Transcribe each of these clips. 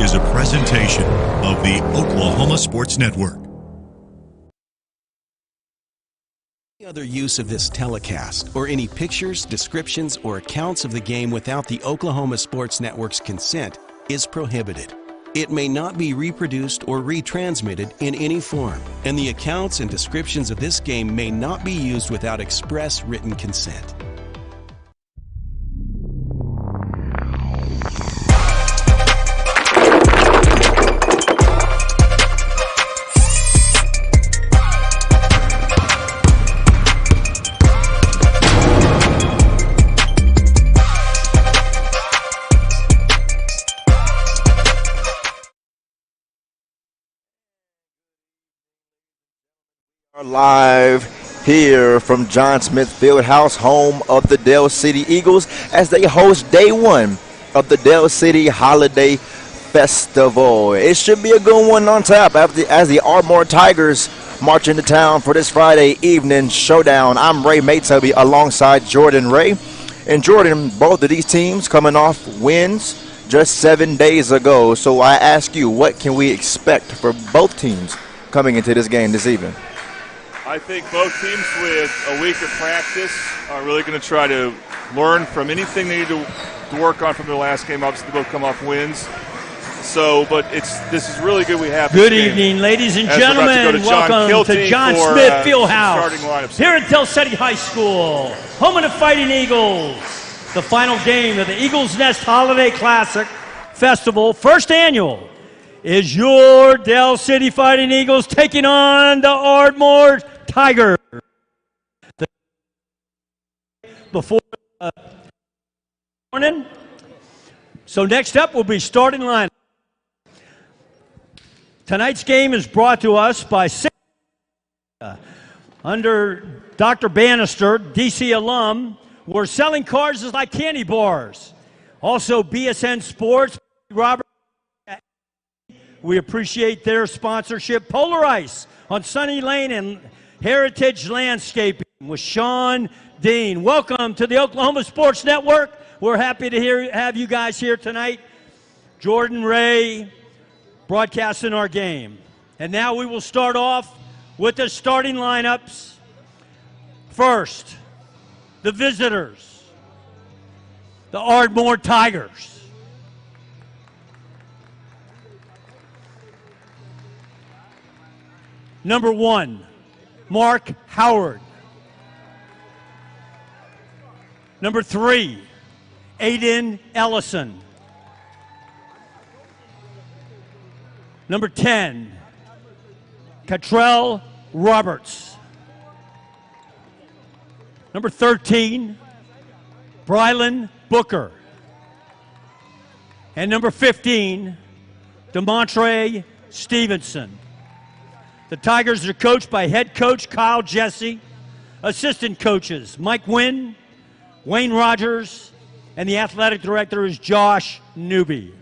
is a presentation of the Oklahoma Sports Network. Any other use of this telecast or any pictures, descriptions, or accounts of the game without the Oklahoma Sports Network's consent is prohibited. It may not be reproduced or retransmitted in any form, and the accounts and descriptions of this game may not be used without express written consent. Live here from John Smith Fieldhouse, home of the Dell City Eagles, as they host day one of the Dell City Holiday Festival. It should be a good one on tap as the Ardmore Tigers march into town for this Friday evening showdown. I'm Ray Maytubby alongside Jordan Ray. And Jordan, both of these teams coming off wins just 7 days ago. So I ask you, what can we expect for both teams coming into this game this evening? I think both teams with a week of practice are really going to try to learn from anything they need to work on from their last game. Obviously, they both come off wins. So, but this is really good we have Good evening, ladies and gentlemen. Welcome to John Smith Fieldhouse here at Dell City High School, home of the Fighting Eagles. The final game of the Eagles Nest Holiday Classic Festival, first annual, is your Dell City Fighting Eagles taking on the Ardmore Tigers. Before morning. So next up will be starting line. Tonight's game is brought to us by under Dr. Bannister, DC alum. We're selling cars is like candy bars. Also BSN Sports, Robert. We appreciate their sponsorship. Polar Ice on Sunny Lane and Heritage Landscaping with Sean Dean. Welcome to the Oklahoma Sports Network. We're happy to have you guys here tonight. Jordan Ray broadcasting our game. And now we will start off with the starting lineups. First, the visitors, the Ardmore Tigers. Number 1, Mark Howard. Number 3, Aiden Ellison. Number 10, Catrell Roberts. Number 13, Brylan Booker. And number 15, DeMontre Stevenson. The Tigers are coached by head coach Kyle Jesse, assistant coaches Mike Wynn, Wayne Rogers, and the athletic director is Josh Newby.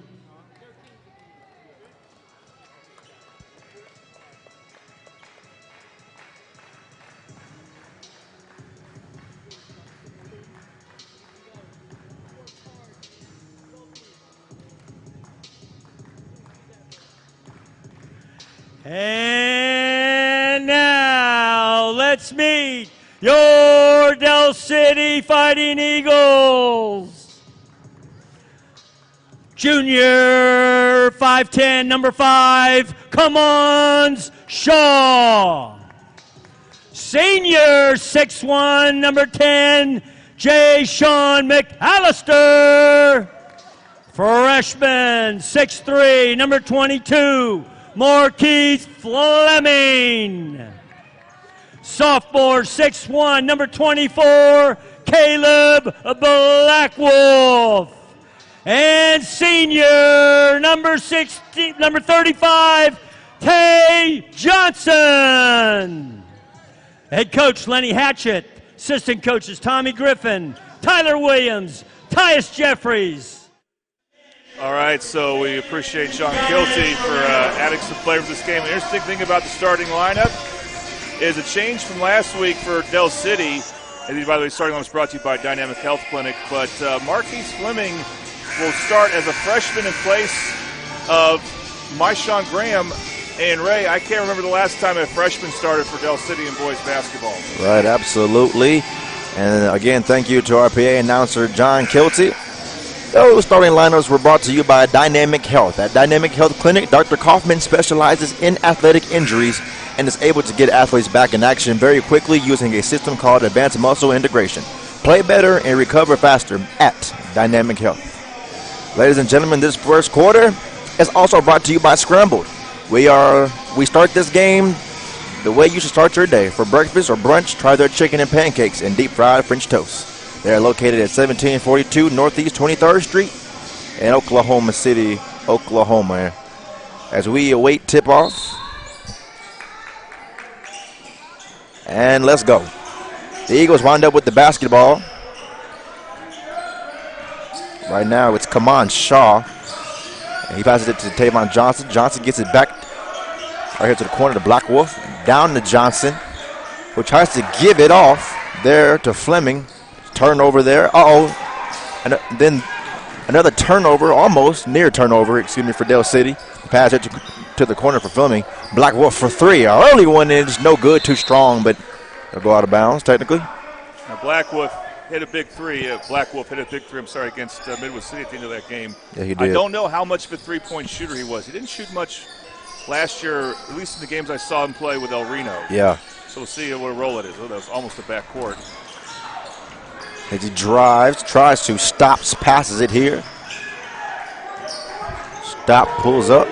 And now, let's meet your Dell City Fighting Eagles. Junior, 5'10", number 5, Cummons Shaw. Senior, 6'1", number 10, J. Sean McAllister. Freshman, 6'3", number 22, Marquise Fleming. Sophomore, 6'1", number 24, Caleb Blackwolf. And senior, number 35, Tay Johnson. Head coach Lenny Hatchett. Assistant coaches Tommy Griffin, Tyler Williams, Tyus Jeffries. All right, so we appreciate Sean Kilty for adding some flavor to this game. The interesting thing about the starting lineup is a change from last week for Dell City. And by the way, starting lineup is brought to you by Dynamic Health Clinic. But Marquise Fleming will start as a freshman in place of my Sean Graham and Ray. I can't remember the last time a freshman started for Del City in boys basketball. Right, absolutely. And again, thank you to our PA announcer, John Kilty. Those starting lineups were brought to you by Dynamic Health. At Dynamic Health Clinic, Dr. Kaufman specializes in athletic injuries and is able to get athletes back in action very quickly using a system called Advanced Muscle Integration. Play better and recover faster at Dynamic Health. Ladies and gentlemen, this first quarter is also brought to you by Scrambled. We start this game the way you should start your day. For breakfast or brunch, try their chicken and pancakes and deep fried French toast. They are located at 1742 Northeast 23rd Street in Oklahoma City, Oklahoma. As we await tip-off. And let's go. The Eagles wind up with the basketball. Right now it's Kaman Shaw. And he passes it to Tavon Johnson. Johnson gets it back right here to the corner to Black Wolf. Down to Johnson, who tries to give it off there to Fleming. Turnover there. And then another turnover, almost near turnover, for Del City. Pass it to the corner for Fleming. Black Wolf for three. Our early one is no good, too strong, but it'll go out of bounds technically. Now Black Wolf hit a big three. Black Wolf hit a big three, against Midwest City at the end of that game. Yeah, he did. I don't know how much of a three-point shooter he was. He didn't shoot much last year, at least in the games I saw him play with El Reno. Yeah. So we'll see what role it is. Oh, that was almost a backcourt. As he drives, tries to, stops, passes it here. Stop, pulls up.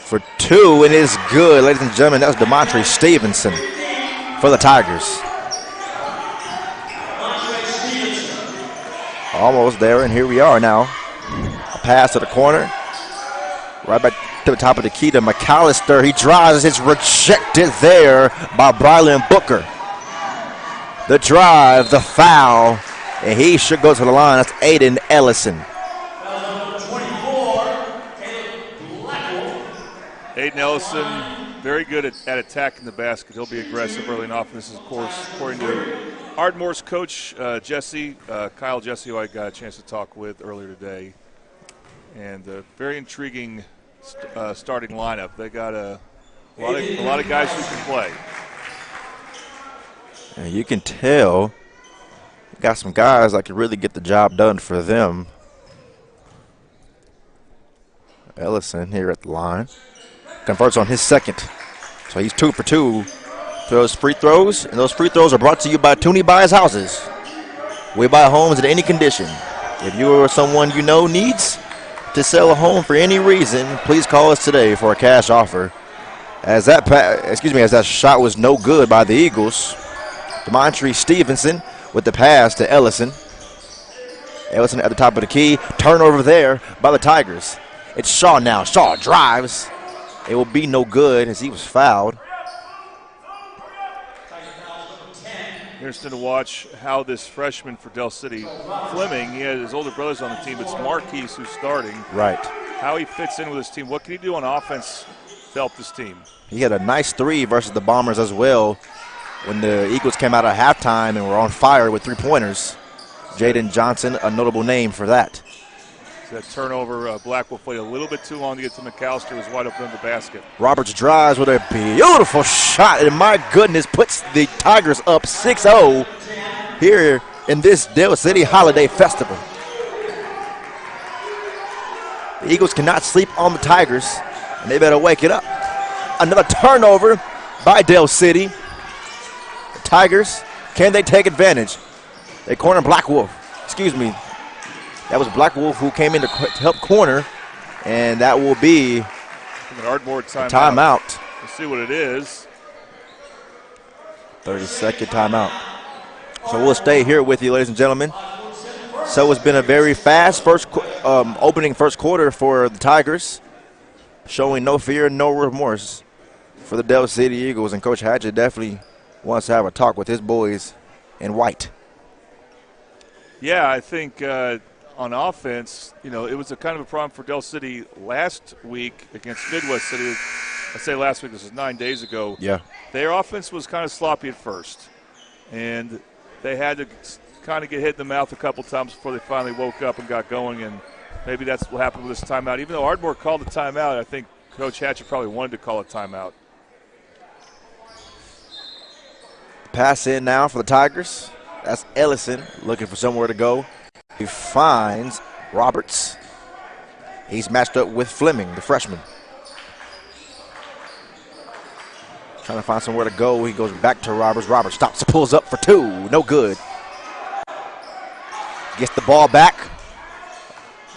For two, and it's good. Ladies and gentlemen, that's DeMontre Stevenson for the Tigers. Almost there, and here we are now. A pass to the corner. Right back to the top of the key to McAllister. He drives. It's rejected there by Brylan Booker. The drive, the foul, and he should go to the line. That's Aiden Ellison. Aiden Ellison, very good at attacking the basket. He'll be aggressive early in offense. This is, of course, according to Ardmore's coach, Kyle Jesse, who I got a chance to talk with earlier today. And a very intriguing starting lineup. They got a lot of guys who can play. And you can tell got some guys that can really get the job done for them. Ellison here at the line. Converts on his second. So he's 2 for 2 to those free throws. And those free throws are brought to you by Tooney Buys Houses. We buy homes in any condition. If you or someone you know needs to sell a home for any reason, please call us today for a cash offer. As that shot was no good by the Eagles. DeMontre Stevenson with the pass to Ellison. Ellison at the top of the key. Turnover there by the Tigers. It's Shaw now. Shaw drives. It will be no good as he was fouled. Interesting to watch how this freshman for Del City, Fleming, he had his older brothers on the team. It's Marquise who's starting. Right. How he fits in with his team. What can he do on offense to help this team? He had a nice three versus the Bombers as well when the Eagles came out at halftime and were on fire with three-pointers. Jaden Johnson, a notable name for that. That turnover, Blackwell played a little bit too long to get to McAllister. He was wide open in the basket. Roberts drives with a beautiful shot, and my goodness, puts the Tigers up 6-0 here in this Del City Holiday Festival. The Eagles cannot sleep on the Tigers, and they better wake it up. Another turnover by Del City. The Tigers, can they take advantage? They corner Black Wolf. That was Black Wolf who came in to help corner, and that will be an Ardmore timeout. Let's see what it is. 30-second timeout. So we'll stay here with you, ladies and gentlemen. So it's been a very fast opening first quarter for the Tigers, showing no fear, no remorse for the Del City Eagles, and Coach Hatchett definitely wants to have a talk with his boys in white. Yeah, I think on offense, it was a kind of a problem for Del City last week against Midwest City. I say last week, this was 9 days ago. Yeah. Their offense was kind of sloppy at first, and they had to kind of get hit in the mouth a couple times before they finally woke up and got going. And maybe that's what happened with this timeout. Even though Ardmore called the timeout, I think Coach Hatcher probably wanted to call a timeout. Pass in now for the Tigers. That's Ellison looking for somewhere to go. He finds Roberts. He's matched up with Fleming, the freshman. Trying to find somewhere to go. He goes back to Roberts. Roberts stops, pulls up for two. No good. Gets the ball back.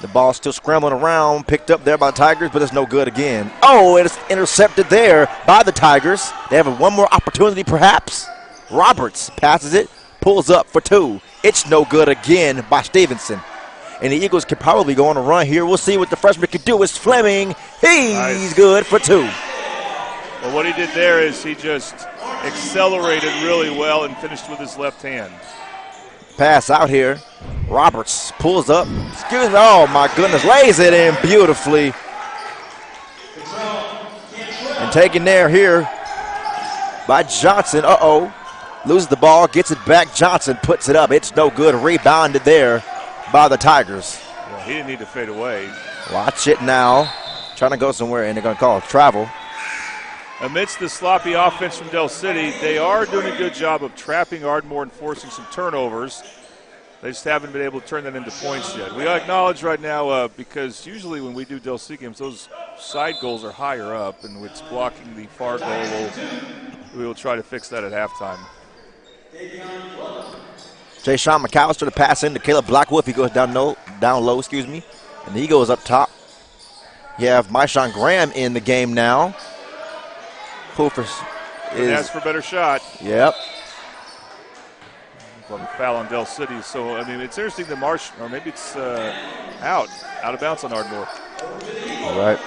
The ball still scrambling around. Picked up there by the Tigers, but it's no good again. Oh, it's intercepted there by the Tigers. They have one more opportunity perhaps. Roberts passes it, pulls up for two. It's no good again by Stevenson. And the Eagles could probably go on a run here. We'll see what the freshman can do. It's Fleming. He's good for two. Well, what he did there is he just accelerated really well and finished with his left hand. Pass out here. Roberts pulls up. Excuse me. Oh, my goodness. Lays it in beautifully. And taken there here by Johnson. Uh-oh. Loses the ball, gets it back. Johnson puts it up. It's no good. Rebounded there by the Tigers. Yeah, he didn't need to fade away. Watch it now. Trying to go somewhere, and they're going to call travel. Amidst the sloppy offense from Del City, they are doing a good job of trapping Ardmore and forcing some turnovers. They just haven't been able to turn that into points yet. We acknowledge right now, because usually when we do Del City games, those side goals are higher up, and it's blocking the far goal. We will try to fix that at halftime. Jay-Sean McAllister to pass in to Caleb Blackwolf. He goes down low, and he goes up top. You have Myshawn Graham in the game now. That's for a better shot. Yep. Well, the foul on Del City. So, I mean, it's interesting that or maybe it's out of bounds on Ardmore. All right.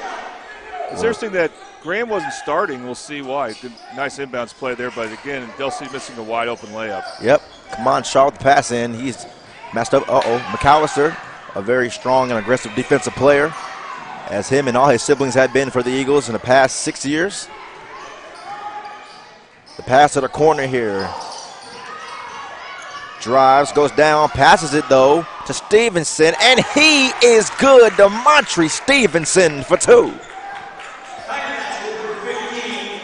It's interesting that Graham wasn't starting. We'll see why. Good, nice inbounds play there, but again, Del City missing a wide open layup. Yep. Come on, Shaw with the pass in. He's messed up. McAllister, a very strong and aggressive defensive player, as him and all his siblings have been for the Eagles in the past 6 years. The pass to the corner here. Drives, goes down, passes it though to Stevenson, and he is good. DeMontre Stevenson for two.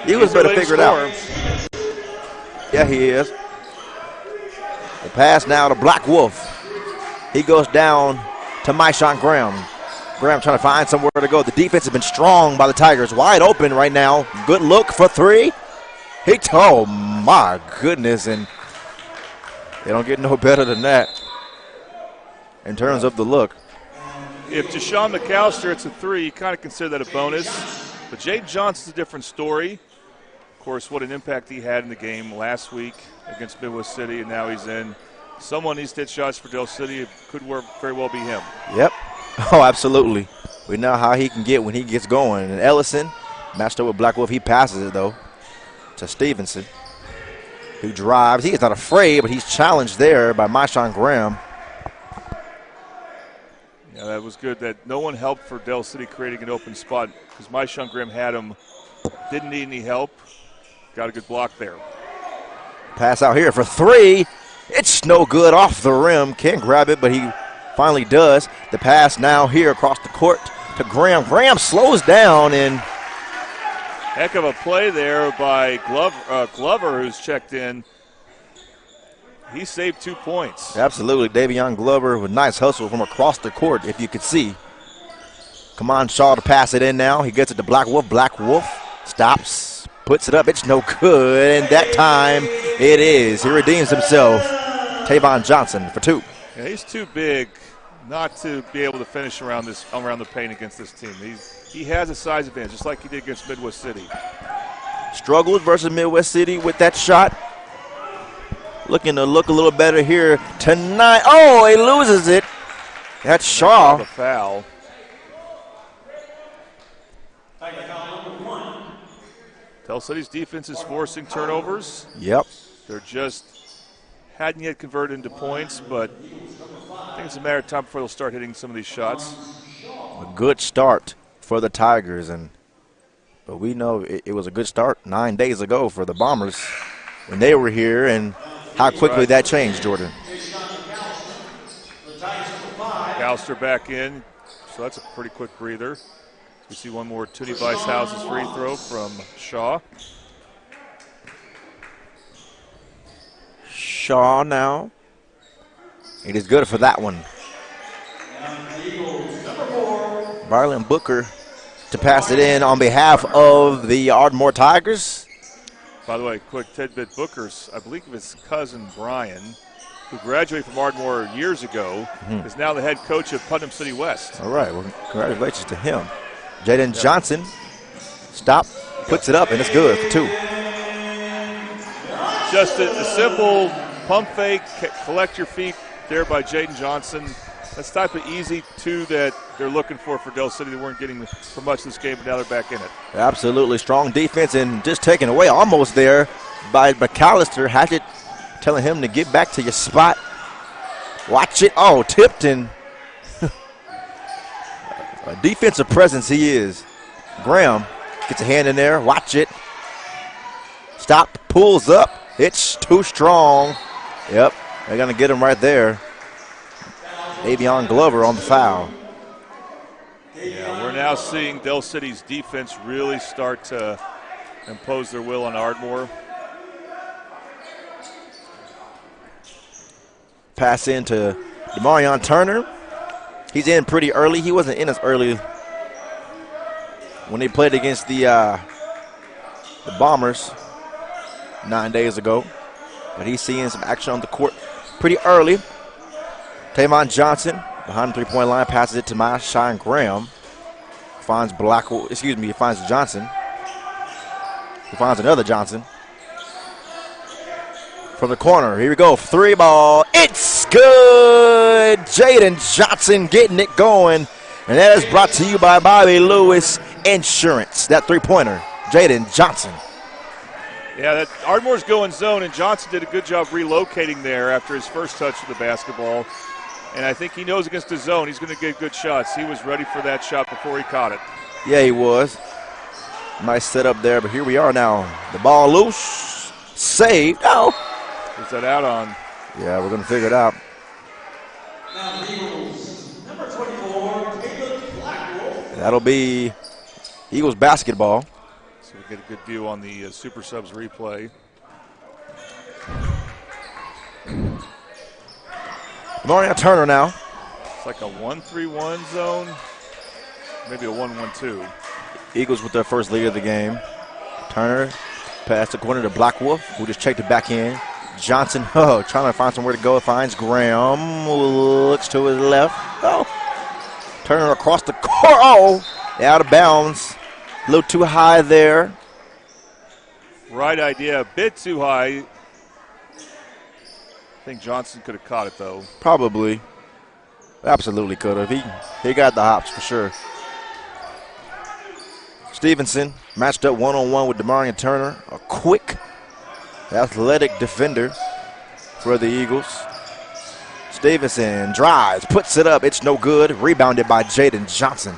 Eagles better figure it out. Yeah, he is. The pass now to Black Wolf. He goes down to Myshawn Graham. Graham trying to find somewhere to go. The defense has been strong by the Tigers. Wide open right now. Good look for three. Oh, my goodness. And they don't get no better than that in terms of the look. If Jay-Sean McAllister hits a three, you kind of consider that a bonus. But Jay Johnson's a different story. Of course, what an impact he had in the game last week against Midwest City, and now he's in. Someone needs to hit shots for Del City. It could very well be him. Yep. Oh, absolutely. We know how he can get when he gets going. And Ellison matched up with Black Wolf. He passes it, though, to Stevenson, who drives. He is not afraid, but he's challenged there by Myshawn Graham. Yeah, that was good that no one helped for Del City creating an open spot because Myshawn Graham had him. Didn't need any help. Got a good block there. Pass out here for three. It's no good off the rim. Can't grab it, but he finally does. The pass now here across the court to Graham. Graham slows down and heck of a play there by Glover, who's checked in. He saved 2 points. Absolutely. Davion Glover with nice hustle from across the court, if you could see. Come on, Shaw to pass it in now. He gets it to Black Wolf. Black Wolf stops, puts it up. It's no good, and that time it is. He redeems himself. Tavon Johnson for two. Yeah, he's too big not to be able to finish around the paint against this team. He has a size advantage, just like he did against Midwest City. Struggled versus Midwest City with that shot. Looking to look a little better here tonight. Oh, he loses it. That's Shaw. The foul. Del City's defense is forcing turnovers. Yep. They're just hadn't yet converted into points, but I think it's a matter of time before they'll start hitting some of these shots. A good start for the Tigers, but we know it was a good start 9 days ago for the Bombers when they were here, and how quickly that changed, Jordan. McAllister back in. So that's a pretty quick breather. We see one more Toonie Weishausen's free throw from Shaw. Shaw now. It is good for that one. Marlon Booker to pass it in on behalf of the Ardmore Tigers. By the way, quick tidbit, Booker's, I believe his cousin Brian, who graduated from Ardmore years ago, is now the head coach of Putnam City West. All right, well, congratulations to him. Jaden Johnson, stop, puts it up, and it's good for 2. Just a simple pump fake, collect your feet there by Jaden Johnson. That's the type of easy 2 that they're looking for Del City. They weren't getting for much this game, but now they're back in it. Absolutely strong defense and just taken away almost there by McAllister. Hatchett telling him to get back to your spot. Watch it. Oh, tipped and a defensive presence he is. Graham gets a hand in there. Watch it. Stop. Pulls up. It's too strong. Yep. They're going to get him right there. Avion Glover on the foul. Yeah, we're now seeing Del City's defense really start to impose their will on Ardmore. Pass in to DeMarion Turner. He's in pretty early. He wasn't in as early when they played against the Bombers 9 days ago. But he's seeing some action on the court pretty early. Tavon Johnson behind the three-point line passes it to Shine Graham. Finds he finds Johnson. He finds another Johnson. From the corner, here we go, 3 ball. It's good! Jaden Johnson getting it going. And that is brought to you by Bobby Lewis Insurance. That three-pointer, Jaden Johnson. Yeah, Ardmore's going zone, and Johnson did a good job relocating there after his first touch of the basketball. And I think he knows against the zone he's going to get good shots. He was ready for that shot before he caught it. Yeah, he was. Nice setup there, but here we are now. The ball loose. Saved. Oh. Who's that out on? Yeah, we're going to figure it out. Number 24, That'll be Eagles basketball. So we get a good view on the Super Subs replay. Marion Turner now. It's like a 1-3-1 zone, maybe a 1-1-2. Eagles with their first lead of the game. Turner pass the corner to Black Wolf, who just checked it back in. Johnson, trying to find somewhere to go. Finds Graham. Looks to his left. Oh. Turner across the court. Oh. Out of bounds. A little too high there. Right idea. A bit too high. I think Johnson could have caught it, though. Probably. Absolutely could have. He got the hops for sure. Stevenson matched up one-on-one with DeMarion Turner. A quick, athletic defender for the Eagles. Stevenson drives, puts it up. It's no good. Rebounded by Jaden Johnson.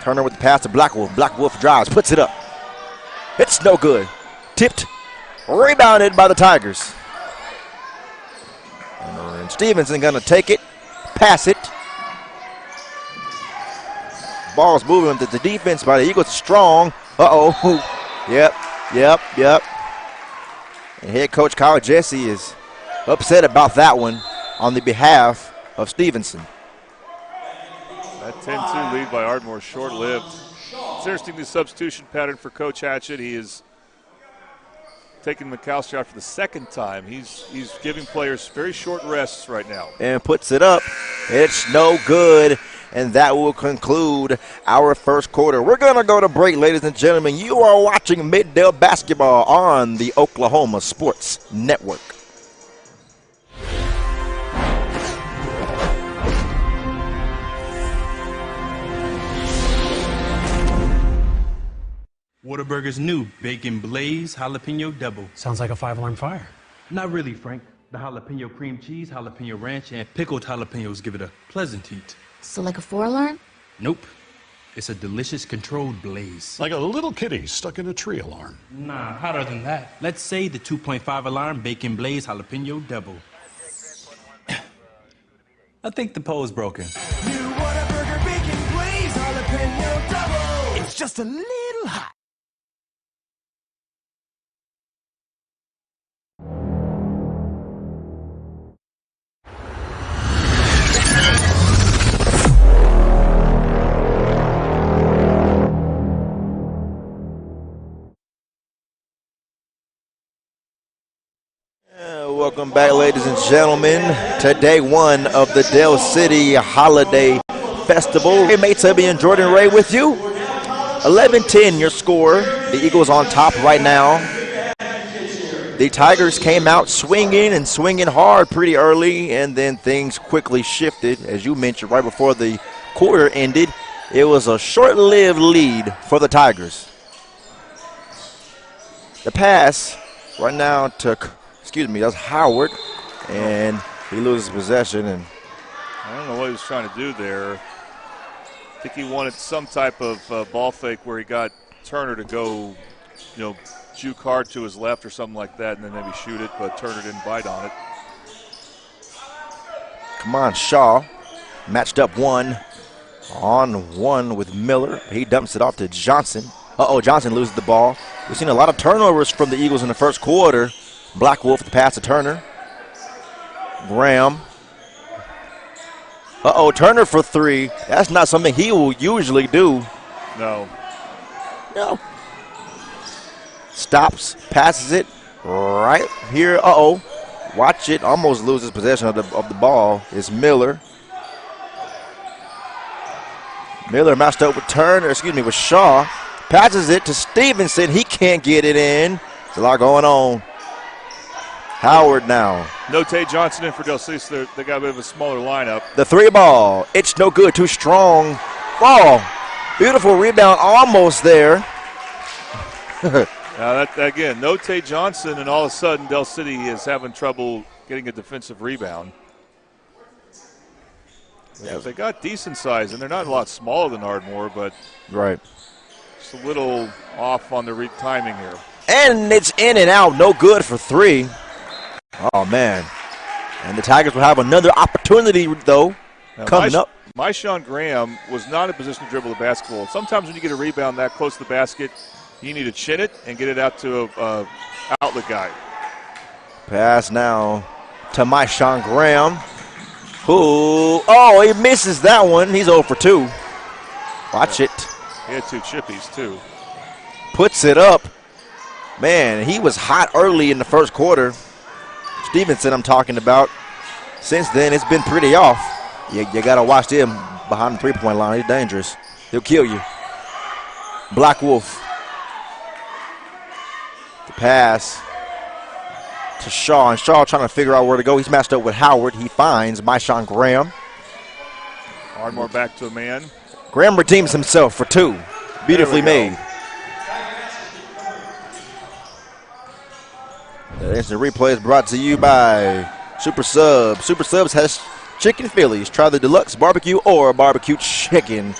Turner with the pass to Black Wolf. Black Wolf drives, puts it up. It's no good. Tipped, rebounded by the Tigers. And Stevenson going to take it, pass it. Ball's moving to the defense by the Eagles. Strong. Uh-oh. Yep. And head coach Kyle Jesse is upset about that one on the behalf of Stevenson. That 10-2 lead by Ardmore is short-lived. It's interesting, the substitution pattern for Coach Hatchett. He is taking McAllister out for the second time. He's giving players very short rests right now. And puts it up. It's no good. And that will conclude our first quarter. We're going to go to break, ladies and gentlemen. You are watching Middale Basketball on the Oklahoma Sports Network. Whataburger's new Bacon Blaze Jalapeno Double. Sounds like a 5-alarm fire. Not really, Frank. The jalapeno cream cheese, jalapeno ranch, and pickled jalapenos give it a pleasant heat. So like a 4-alarm? Nope. It's a delicious controlled blaze. Like a little kitty stuck in a tree alarm. Nah, hotter than that. Let's say the 2.5 alarm Bacon Blaze Jalapeno Double. I think the pole's broken. New just a little hot. Welcome back, ladies and gentlemen, to day one of the Dell City Holiday Festival. Hey, mates, Tubby and Jordan Ray with you. 11-10 your score. The Eagles on top right now. The Tigers came out swinging and swinging hard pretty early, and then things quickly shifted. As you mentioned, right before the quarter ended, it was a short-lived lead for the Tigers. The pass right now to, that's Howard, and he loses possession. And I don't know what he was trying to do there. I think he wanted some type of ball fake where he got Turner to go, juke hard to his left or something like that, and then maybe shoot it, but Turner didn't bite on it. Come on, Shaw matched up 1-on-1 with Miller. He dumps it off to Johnson. Johnson loses the ball. We've seen a lot of turnovers from the Eagles in the first quarter. Black Wolf the pass to Turner. Graham. Turner for three. That's not something he will usually do. No. Stops, passes it right here. Watch it. Almost loses possession of the ball. It's Miller. Miller matched up with with Shaw. Passes it to Stevenson. He can't get it in. There's a lot going on. Howard now. No Tay Johnson in for Del City, so they got a bit of a smaller lineup. The three ball. It's no good. Too strong. Ball. Beautiful rebound. Almost there. Now that again, no Tay Johnson, and all of a sudden Del City is having trouble getting a defensive rebound. Yeah, they got decent size, and they're not a lot smaller than Ardmore, but right. Just a little off on the timing here. And it's in and out. No good for three. Oh, man. And the Tigers will have another opportunity, though, coming up. Myshawn Graham was not in a position to dribble the basketball. Sometimes when you get a rebound that close to the basket, you need to chin it and get it out to a outlet guy. Pass now to Myshawn Graham, who, he misses that one. He's 0 for 2. Watch it. He had 2 chippies, too. Puts it up. Man, he was hot early in the first quarter. Stevenson I'm talking about. Since then, it's been pretty off. You got to watch him behind the three-point line. He's dangerous. He'll kill you. Black Wolf. The pass to Shaw. And Shaw trying to figure out where to go. He's matched up with Howard. He finds Myshawn Graham. Ardmore back to a man. Graham redeems himself for 2. Beautifully made. The instant replay is brought to you by Super Subs. Super Subs has chicken Phillies. Try the deluxe barbecue or barbecue chicken.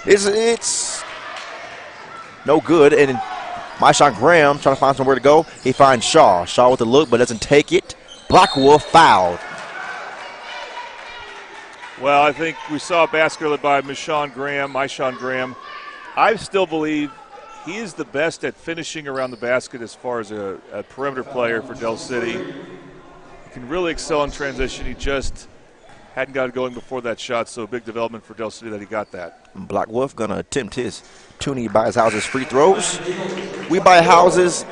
It's no good. And Myshawn Graham trying to find somewhere to go. He finds Shaw. Shaw with the look, but doesn't take it. Black Wolf fouled. Well, I think we saw a basket led by Myshawn Graham. I still believe he is the best at finishing around the basket as far as a perimeter player for Del City. He can really excel in transition. He just hadn't got it going before that shot, so a big development for Del City that he got that. Black Wolf going to attempt his Tooney Buys Houses free throws. We buy houses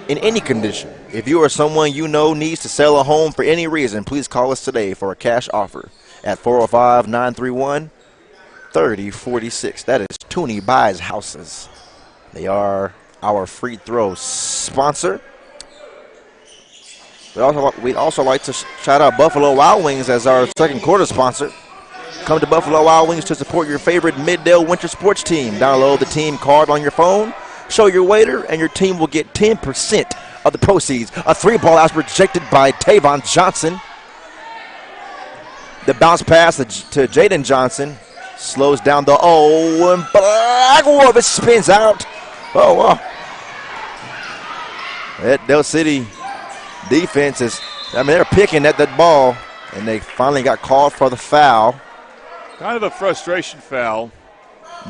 in any condition. If you or someone you know needs to sell a home for any reason, please call us today for a cash offer at 405-931-3046. That is Tooney Buys Houses. They are our free throw sponsor. We'd also like to shout out Buffalo Wild Wings as our second quarter sponsor. Come to Buffalo Wild Wings to support your favorite Middale winter sports team. Download the team card on your phone, show your waiter, and your team will get 10% of the proceeds. A three-ball as rejected by Tavon Johnson. The bounce pass to Jaden Johnson slows down the and Black Wolf, it spins out. Oh, wow. That Del City defense is, they're picking at that ball, and they finally got called for the foul. Kind of a frustration foul.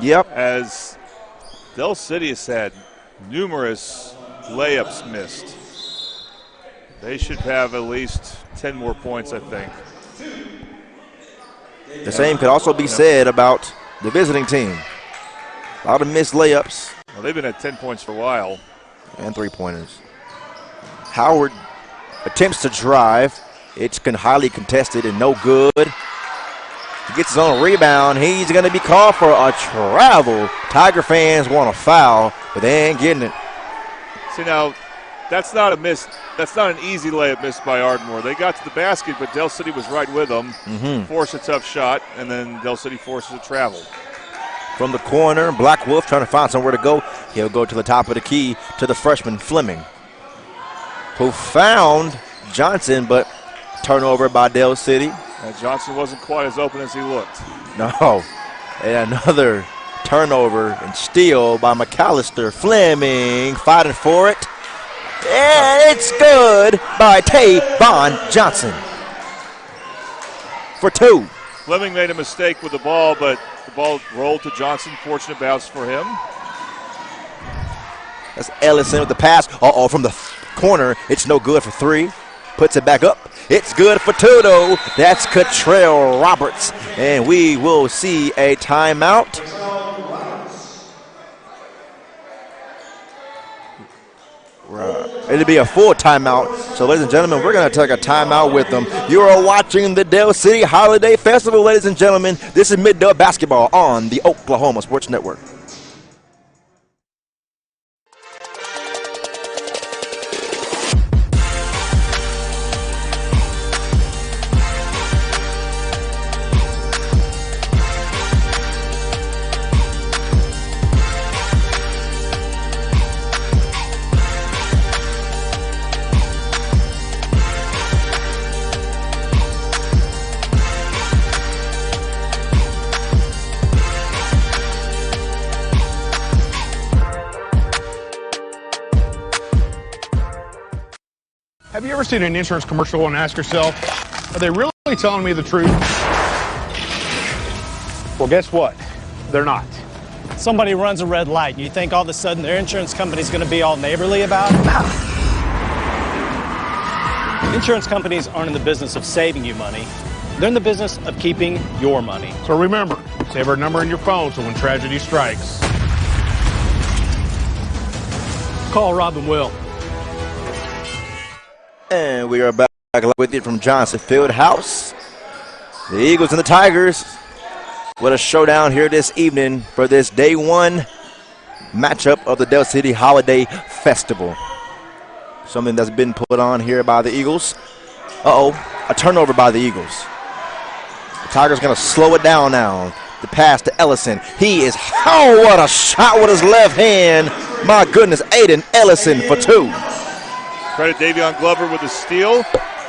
Yep. As Del City has had numerous layups missed. They should have at least 10 more points, I think. The same could also be said about the visiting team. A lot of missed layups. Well, they've been at 10 points for a while. And three-pointers. Howard attempts to drive. It's highly contested and no good. He gets his own rebound. He's going to be called for a travel. Tiger fans want a foul, but they ain't getting it. See, now, that's not a miss. That's not an easy layup missed by Ardmore. They got to the basket, but Del City was right with them. Forced a tough shot, and then Del City forces a travel. From the corner, Black Wolf trying to find somewhere to go. He'll go to the top of the key to the freshman Fleming, who found Johnson, but turnover by Del City. And Johnson wasn't quite as open as he looked. No. And another turnover and steal by McAllister. Fleming fighting for it. And it's good by Tavon Johnson for two. Fleming made a mistake with the ball, but the ball rolled to Johnson. Fortunate bounce for him. That's Ellison with the pass. From the corner. It's no good for three. Puts it back up. It's good for two, though. That's Cottrell Roberts. And we will see a timeout. It'll be a full timeout. So, ladies and gentlemen, we're going to take a timeout with them. You are watching the Del City Holiday Festival, ladies and gentlemen. This is Mid-Dub Basketball on the Oklahoma Sports Network. Have you ever seen an insurance commercial and ask yourself, are they really telling me the truth? Well, guess what? They're not. Somebody runs a red light and you think all of a sudden their insurance company's going to be all neighborly about it? Insurance companies aren't in the business of saving you money. They're in the business of keeping your money. So remember, save our number in your phone so when tragedy strikes, Call Rob and Will. And we are back with you from Johnson Field House. The Eagles and the Tigers. What a showdown here this evening for this day one matchup of the Del City Holiday Festival. Something that's been put on here by the Eagles. A turnover by the Eagles. The Tigers going to slow it down now. The pass to Ellison. He is, what a shot with his left hand. My goodness, Aiden Ellison for two. Credit Davion Glover with the steal,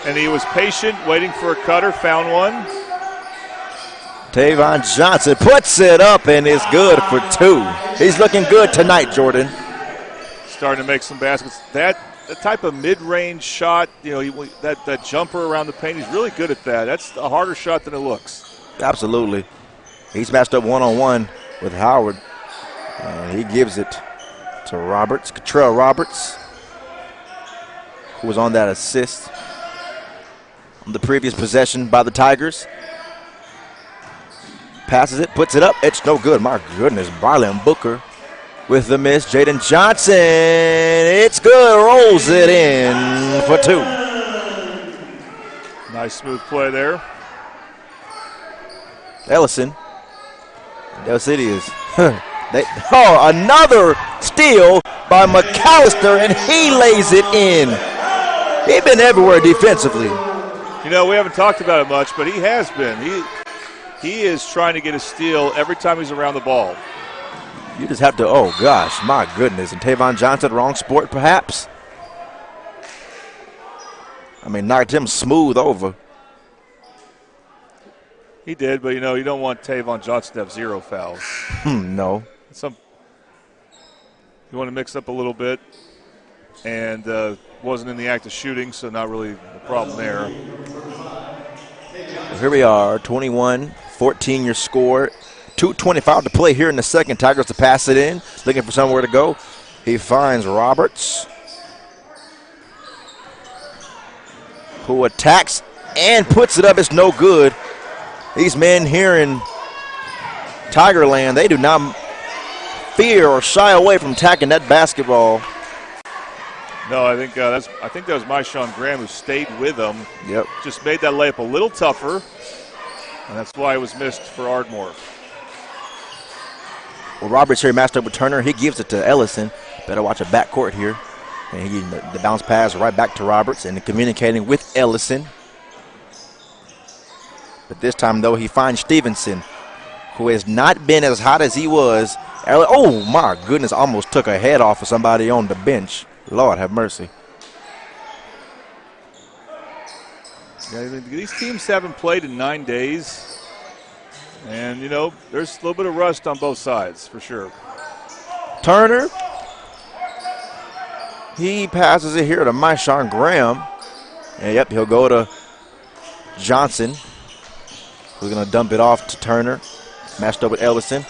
and he was patient, waiting for a cutter, found one. Tavon Johnson puts it up and is good for two. He's looking good tonight, Jordan. Starting to make some baskets. That type of mid-range shot, that jumper around the paint, he's really good at that. That's a harder shot than it looks. Absolutely. He's matched up one-on-one with Howard, and he gives it to Roberts, Cottrell Roberts, who was on that assist on the previous possession by the Tigers. Passes it, puts it up. It's no good. My goodness, Barlin Booker with the miss. Jaden Johnson, it's good. Rolls it in for two. Nice smooth play there. Ellison. Del City is. Another steal by McAllister, and he lays it in. He's been everywhere defensively. We haven't talked about it much, but he has been. He is trying to get a steal every time he's around the ball. You just have to, my goodness. And Tavon Johnson, wrong sport perhaps? Knocked him smooth over. He did, but you don't want Tavon Johnson to have zero fouls. No. You want to mix up a little bit, and wasn't in the act of shooting, so not really a problem there. Here we are, 21-14 your score. 2:25 to play here in the second. Tigers to pass it in, looking for somewhere to go. He finds Roberts, who attacks and puts it up. It's no good. These men here in Tigerland, they do not fear or shy away from attacking that basketball. No, I think that was my Sean Graham who stayed with him. Yep. Just made that layup a little tougher, and that's why it was missed for Ardmore. Well, Roberts here matched up with Turner. He gives it to Ellison. Better watch a backcourt here. And the bounce pass right back to Roberts and communicating with Ellison. But this time, though, he finds Stevenson, who has not been as hot as he was. Oh, my goodness, almost took a head off of somebody on the bench. Lord have mercy. Yeah, these teams haven't played in 9 days. And, you know, there's a little bit of rust on both sides, for sure. Turner. He passes it here to Myshawn Graham. And, yep, he'll go to Johnson, who's going to dump it off to Turner. Matched up with Ellison.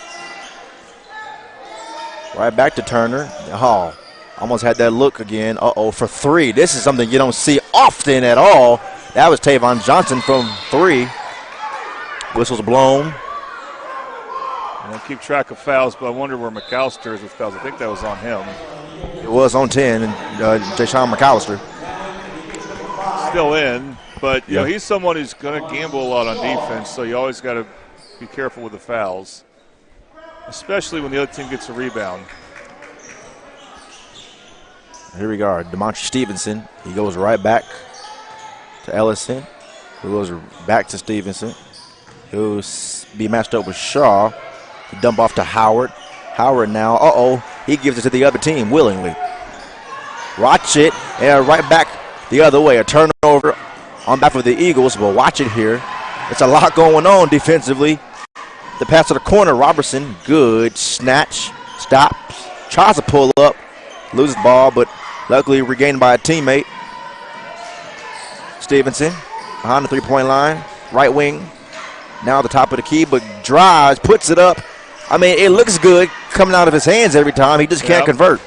Right back to Turner. Oh, almost had that look again. Uh-oh, for three. This is something you don't see often at all. That was Tavon Johnson from three. Whistle's blown. I don't keep track of fouls, but I wonder where McAllister is with fouls. I think that was on him. It was on 10, and Jashawn McAllister. Still in, but you know, he's someone who's going to gamble a lot on defense, so you always got to be careful with the fouls, especially when the other team gets a rebound. Here we go, DeMontre Stevenson. He goes right back to Ellison, who goes back to Stevenson. He'll be matched up with Shaw. To dump off to Howard. Howard now, he gives it to the other team willingly. Watch it, and right back the other way. A turnover on behalf of the Eagles, but watch it here. It's a lot going on defensively. The pass to the corner, Robertson, good. Snatch, stops, tries to pull up, loses ball, but luckily regained by a teammate. Stevenson behind the three-point line, right wing. Now at the top of the key, but drives, puts it up. I mean, it looks good coming out of his hands every time. He just can't convert.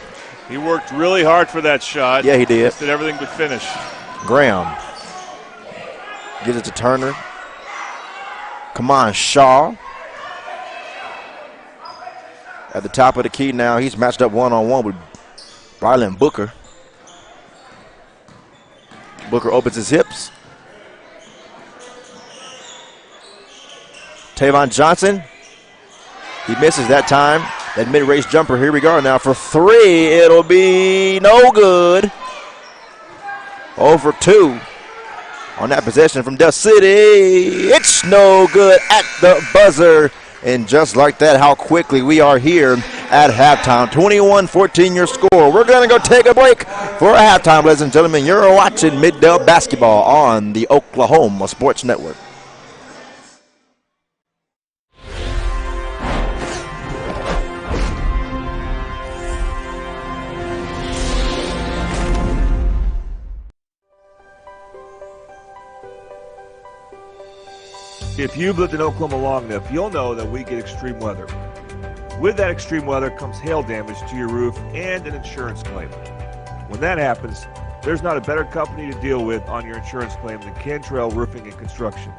He worked really hard for that shot. Yeah, he did. Just did everything but finish. Graham gives it to Turner. Come on, Shaw. At the top of the key now, he's matched up one-on-one with Ryland Booker. Booker opens his hips. Tavon Johnson, he misses that time. That mid-range jumper, here we go now for three. It'll be no good. 0 for 2 on that possession from Del City. It's no good at the buzzer. And just like that, how quickly we are here at halftime. 21-14 your score. We're going to go take a break for a halftime, ladies and gentlemen. You're watching Middale Basketball on the Oklahoma Sports Network. If you've lived in Oklahoma long enough, you'll know that we get extreme weather. With that extreme weather comes hail damage to your roof and an insurance claim. When that happens, there's not a better company to deal with on your insurance claim than Cantrell Roofing and Construction.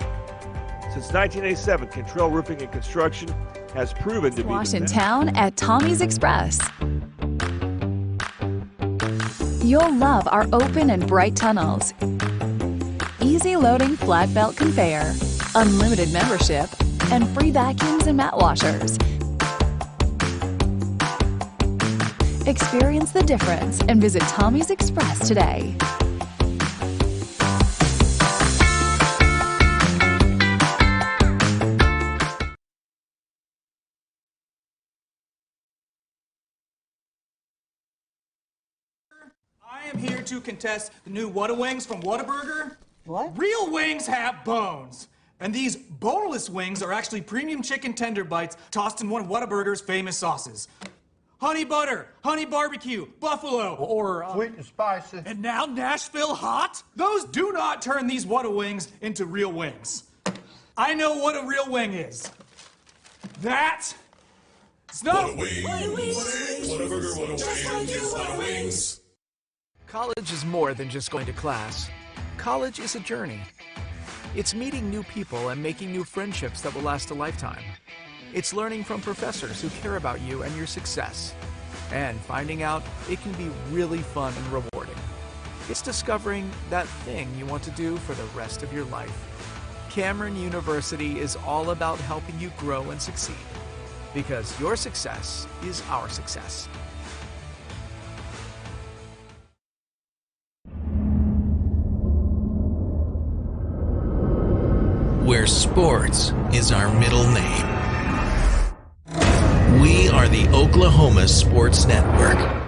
Since 1987, Cantrell Roofing and Construction has proven to be Wash the in best. town at Tommy's Express. You'll love our open and bright tunnels. Easy loading flat belt conveyor, unlimited membership, and free vacuums and mat washers. Experience the difference and visit Tommy's Express today. I am here to contest the new Whata Wings from Whataburger. What? Real wings have bones. And these boneless wings are actually premium chicken tender bites tossed in one of Whataburger's famous sauces. Honey butter, honey barbecue, buffalo, or sweet and spicy. And now Nashville hot? Those do not turn these Whata Wings into real wings. I know what a real wing is. That is not College is more than just going to class. College is a journey. It's meeting new people and making new friendships that will last a lifetime. It's learning from professors who care about you and your success. And finding out it can be really fun and rewarding. It's discovering that thing you want to do for the rest of your life. Cameron University is all about helping you grow and succeed. Because your success is our success. Where sports is our middle name. We are the Oklahoma Sports Network.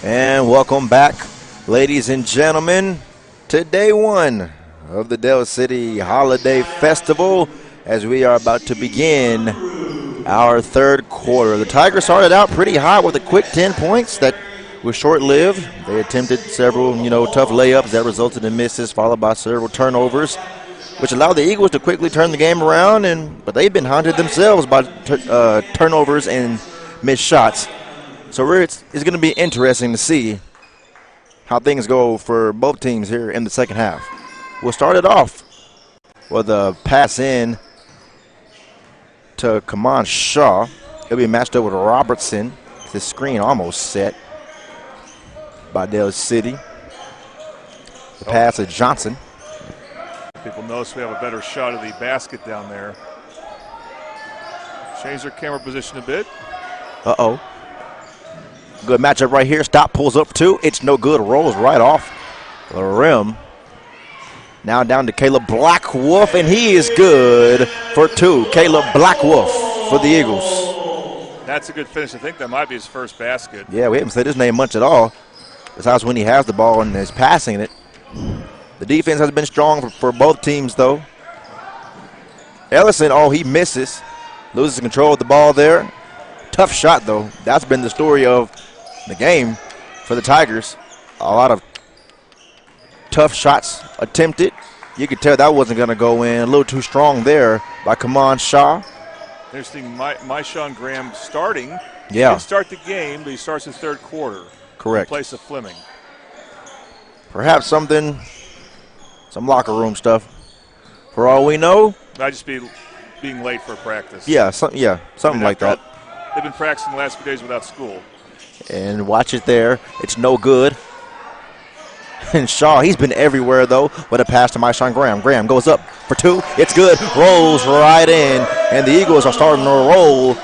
And welcome back, ladies and gentlemen, to day one of the Del City Holiday Festival as we are about to begin our third quarter. The Tigers started out pretty hot with a quick 10 points that was short-lived. They attempted several, tough layups that resulted in misses, followed by several turnovers, which allowed the Eagles to quickly turn the game around. But they've been haunted themselves by turnovers and missed shots. So it's going to be interesting to see how things go for both teams here in the second half. We'll start it off with a pass in to Kaman Shaw. He'll be matched up with Robertson. The screen almost set by Del City. The pass to Johnson. People notice we have a better shot of the basket down there. Change their camera position a bit. Uh-oh. Good matchup right here. Stop, pulls up for two. It's no good. Rolls right off the rim. Now down to Caleb Blackwolf, and he is good for two. Caleb Blackwolf for the Eagles. That's a good finish. I think that might be his first basket. Yeah, we haven't said his name much at all, besides when he has the ball and is passing it. The defense has been strong for both teams, though. Ellison, he misses. Loses control of the ball there. Tough shot, though. That's been the story of the game for the Tigers. A lot of tough shots attempted. You could tell that wasn't going to go in. A little too strong there by Kaman Shaw. Interesting, Myshawn Graham starting. Yeah. He didn't start the game, but he starts the third quarter. Correct. In place of Fleming. Perhaps some locker room stuff. For all we know. Might just be being late for practice. Yeah, something like that. They've been practicing the last few days without school. And watch it there. It's no good. And Shaw, he's been everywhere, though, with a pass to Myshawn Graham. Graham goes up for two. It's good. Rolls right in. And the Eagles are starting to roll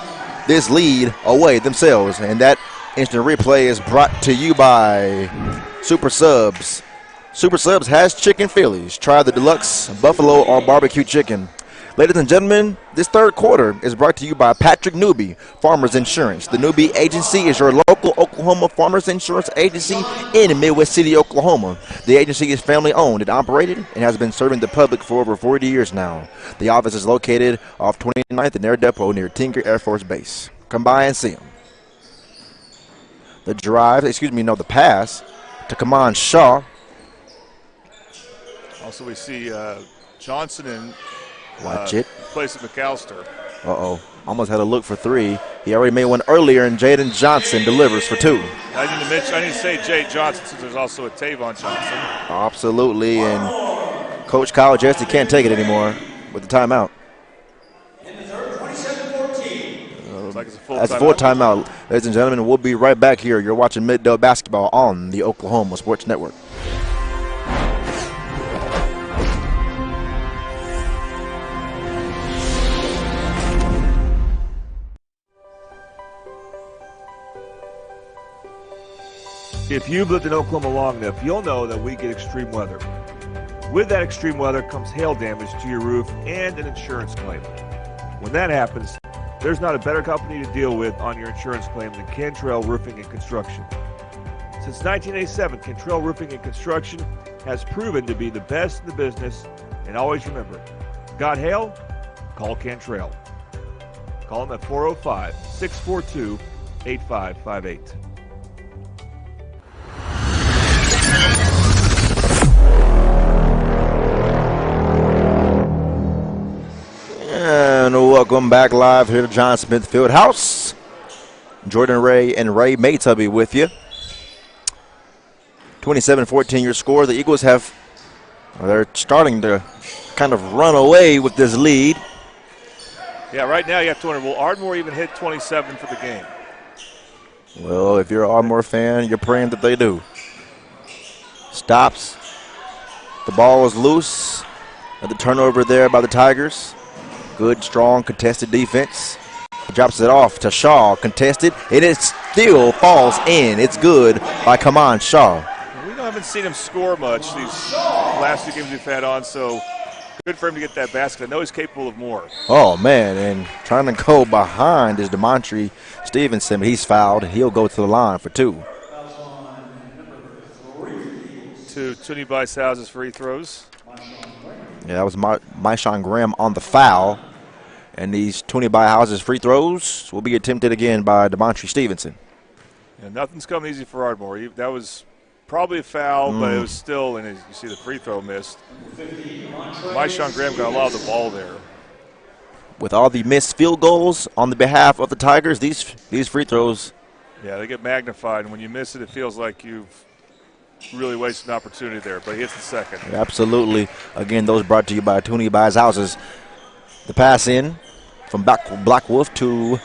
this lead away themselves. And that instant replay is brought to you by Super Subs. Super Subs has chicken Phillies. Try the deluxe buffalo or barbecue chicken. Ladies and gentlemen, this third quarter is brought to you by Patrick Newby, Farmers Insurance. The Newby Agency is your local Oklahoma Farmers Insurance agency in Midwest City, Oklahoma. The agency is family-owned and operated and has been serving the public for over 40 years now. The office is located off 29th and Air Depot near Tinker Air Force Base. Come by and see them. The pass to Kaman Shaw. Also, we see Johnson in place of McAllister. Almost had a look for three. He already made one earlier, and Jaden Johnson delivers for two. I need to say Jay Johnson since there's also a Tavon Johnson. Absolutely, and Coach Kyle Jesse can't take it anymore with the timeout. Looks like it's a full That's a full timeout. Ladies and gentlemen, we'll be right back here. You're watching Mid-Dell Basketball on the Oklahoma Sports Network. If you've lived in Oklahoma long enough, you'll know that we get extreme weather. With that extreme weather comes hail damage to your roof and an insurance claim. When that happens, there's not a better company to deal with on your insurance claim than Cantrell Roofing and Construction. Since 1987, Cantrell Roofing and Construction has proven to be the best in the business, and always remember, got hail? Call Cantrell. Call them at 405-642-8558. And welcome back live here to John Smith Fieldhouse. Jordan Ray and Ray Maytubby with you. 27-14 your score. The Eagles they're starting to kind of run away with this lead. Yeah, right now you have to wonder, will Ardmore even hit 27 for the game? Well, if you're an Ardmore fan, you're praying that they do. Stops. The ball is loose. The turnover there by the Tigers. Good, strong, contested defense. Drops it off to Shaw, contested, and it still falls in. It's good by Kaman Shaw. We haven't seen him score much these last two games we've had on, so good for him to get that basket. I know he's capable of more. Oh, man, and trying to go behind is DeMontre Stevenson, but he's fouled. He'll go to the line for two. to Toonie Bice-House's free throws. Yeah, that was Myshawn Graham on the foul. And these Toonie Bice-House's free throws will be attempted again by Demontre Stevenson. Yeah, nothing's coming easy for Ardmore. That was probably a foul, but it was still, and you see the free throw missed. Myshawn Graham got a lot of the ball there. With all the missed field goals on the behalf of the Tigers, these free throws. Yeah, they get magnified, and when you miss it, it feels like you've really wasted an opportunity there, but he hits the second. Absolutely. Again, those brought to you by Toonie Bice-House's. The pass in from Black Wolf to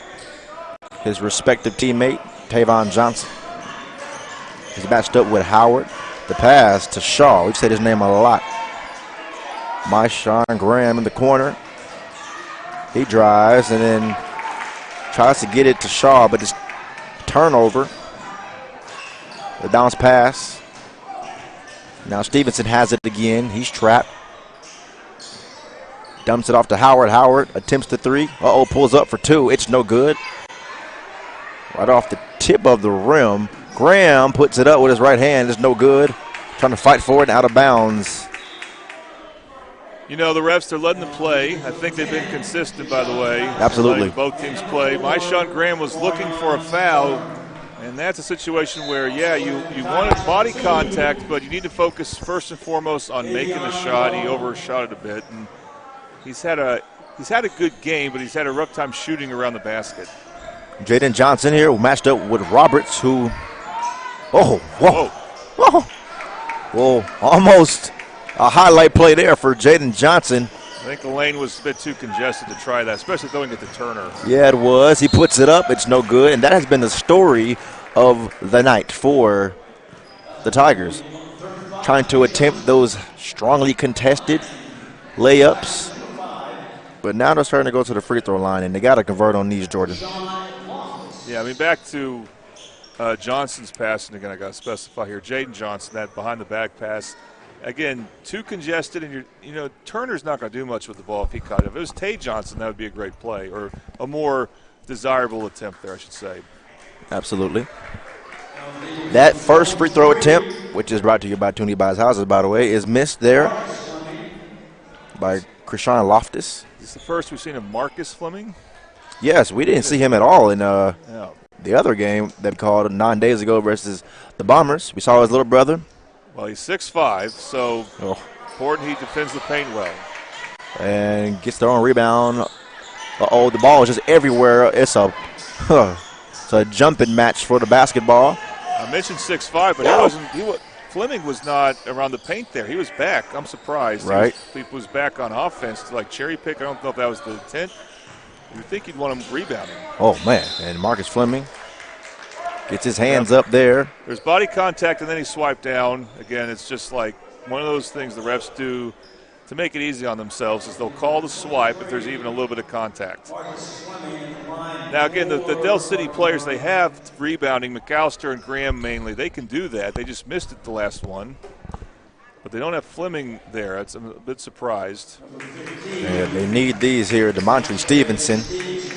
his respective teammate, Tavon Johnson. He's matched up with Howard. The pass to Shaw. We've said his name a lot. Myshawn Graham in the corner. He drives and then tries to get it to Shaw, but it's turnover. The bounce pass. Now Stevenson has it again. He's trapped. Dumps it off to Howard. Howard attempts the three. Pulls up for two. It's no good. Right off the tip of the rim. Graham puts it up with his right hand. It's no good. Trying to fight for it and out of bounds. You know, the refs, they're letting them play. I think they've been consistent, by the way. Absolutely. Both teams play. Myshawn Graham was looking for a foul, and that's a situation where, yeah, you wanted body contact, but you need to focus first and foremost on making the shot. He overshot it a bit, and he's had a good game, but he's had a rough time shooting around the basket. Jaden Johnson here matched up with Roberts, who, almost a highlight play there for Jaden Johnson. I think the lane was a bit too congested to try that, especially throwing it to Turner. Yeah, it was. He puts it up. It's no good, and that has been the story of the night for the Tigers. Trying to attempt those strongly contested layups, but now they're starting to go to the free throw line, and they got to convert on these, Jordan. Yeah, I mean, back to Johnson's pass, and again, I got to specify here, Jaden Johnson, that behind-the-back pass. Again, too congested, and Turner's not going to do much with the ball if he caught it. If it was Tay Johnson, that would be a great play, or a more desirable attempt there, I should say. Absolutely. That first free throw attempt, which is brought to you by Toonie Bice-Houses, by the way, is missed there by Krishan Loftus. Is this the first we've seen of Marcus Fleming? Yes, we didn't see him at all in the other game that we called 9 days ago versus the Bombers. We saw his little brother. Well, he's 6'5", so important he defends the paint well. And gets their own rebound. The ball is just everywhere. It's a jumping match for the basketball. I mentioned 6'5", but Fleming was not around the paint there. He was back. I'm surprised. Right. He was back on offense to cherry pick. I don't know if that was the intent. You would think you'd want him rebounding. Oh, man. And Marcus Fleming gets his hands up there. There's body contact, and then he swiped down. Again, it's just like one of those things the refs do to make it easy on themselves is they'll call the swipe if there's even a little bit of contact. Now, again, the Del City players, they have rebounding. McAllister and Graham mainly. They can do that. They just missed it the last one. But they don't have Fleming there. I'm a bit surprised. Yeah, they need these here. Demontre Stevenson.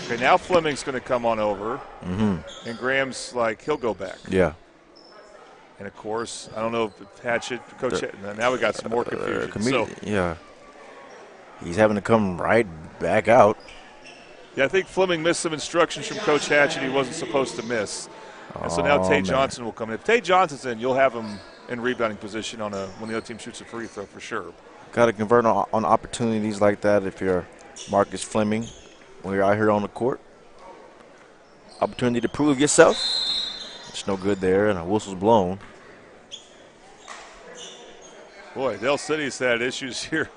Okay, now Fleming's going to come on over. Mm-hmm. And Graham's he'll go back. Yeah. And, of course, I don't know if Hatchett, Coach now we got some more confusion. Yeah. He's having to come right back out. Yeah, I think Fleming missed some instructions from Coach Hatchett he wasn't supposed to miss. And so now Tay Johnson will come in. If Tay Johnson's in, you'll have him in rebounding position when the other team shoots a free throw for sure. Got to convert on opportunities like that if you're Marcus Fleming when you're out here on the court. Opportunity to prove yourself. It's no good there, and a whistle's blown. Boy, Del City's had issues here.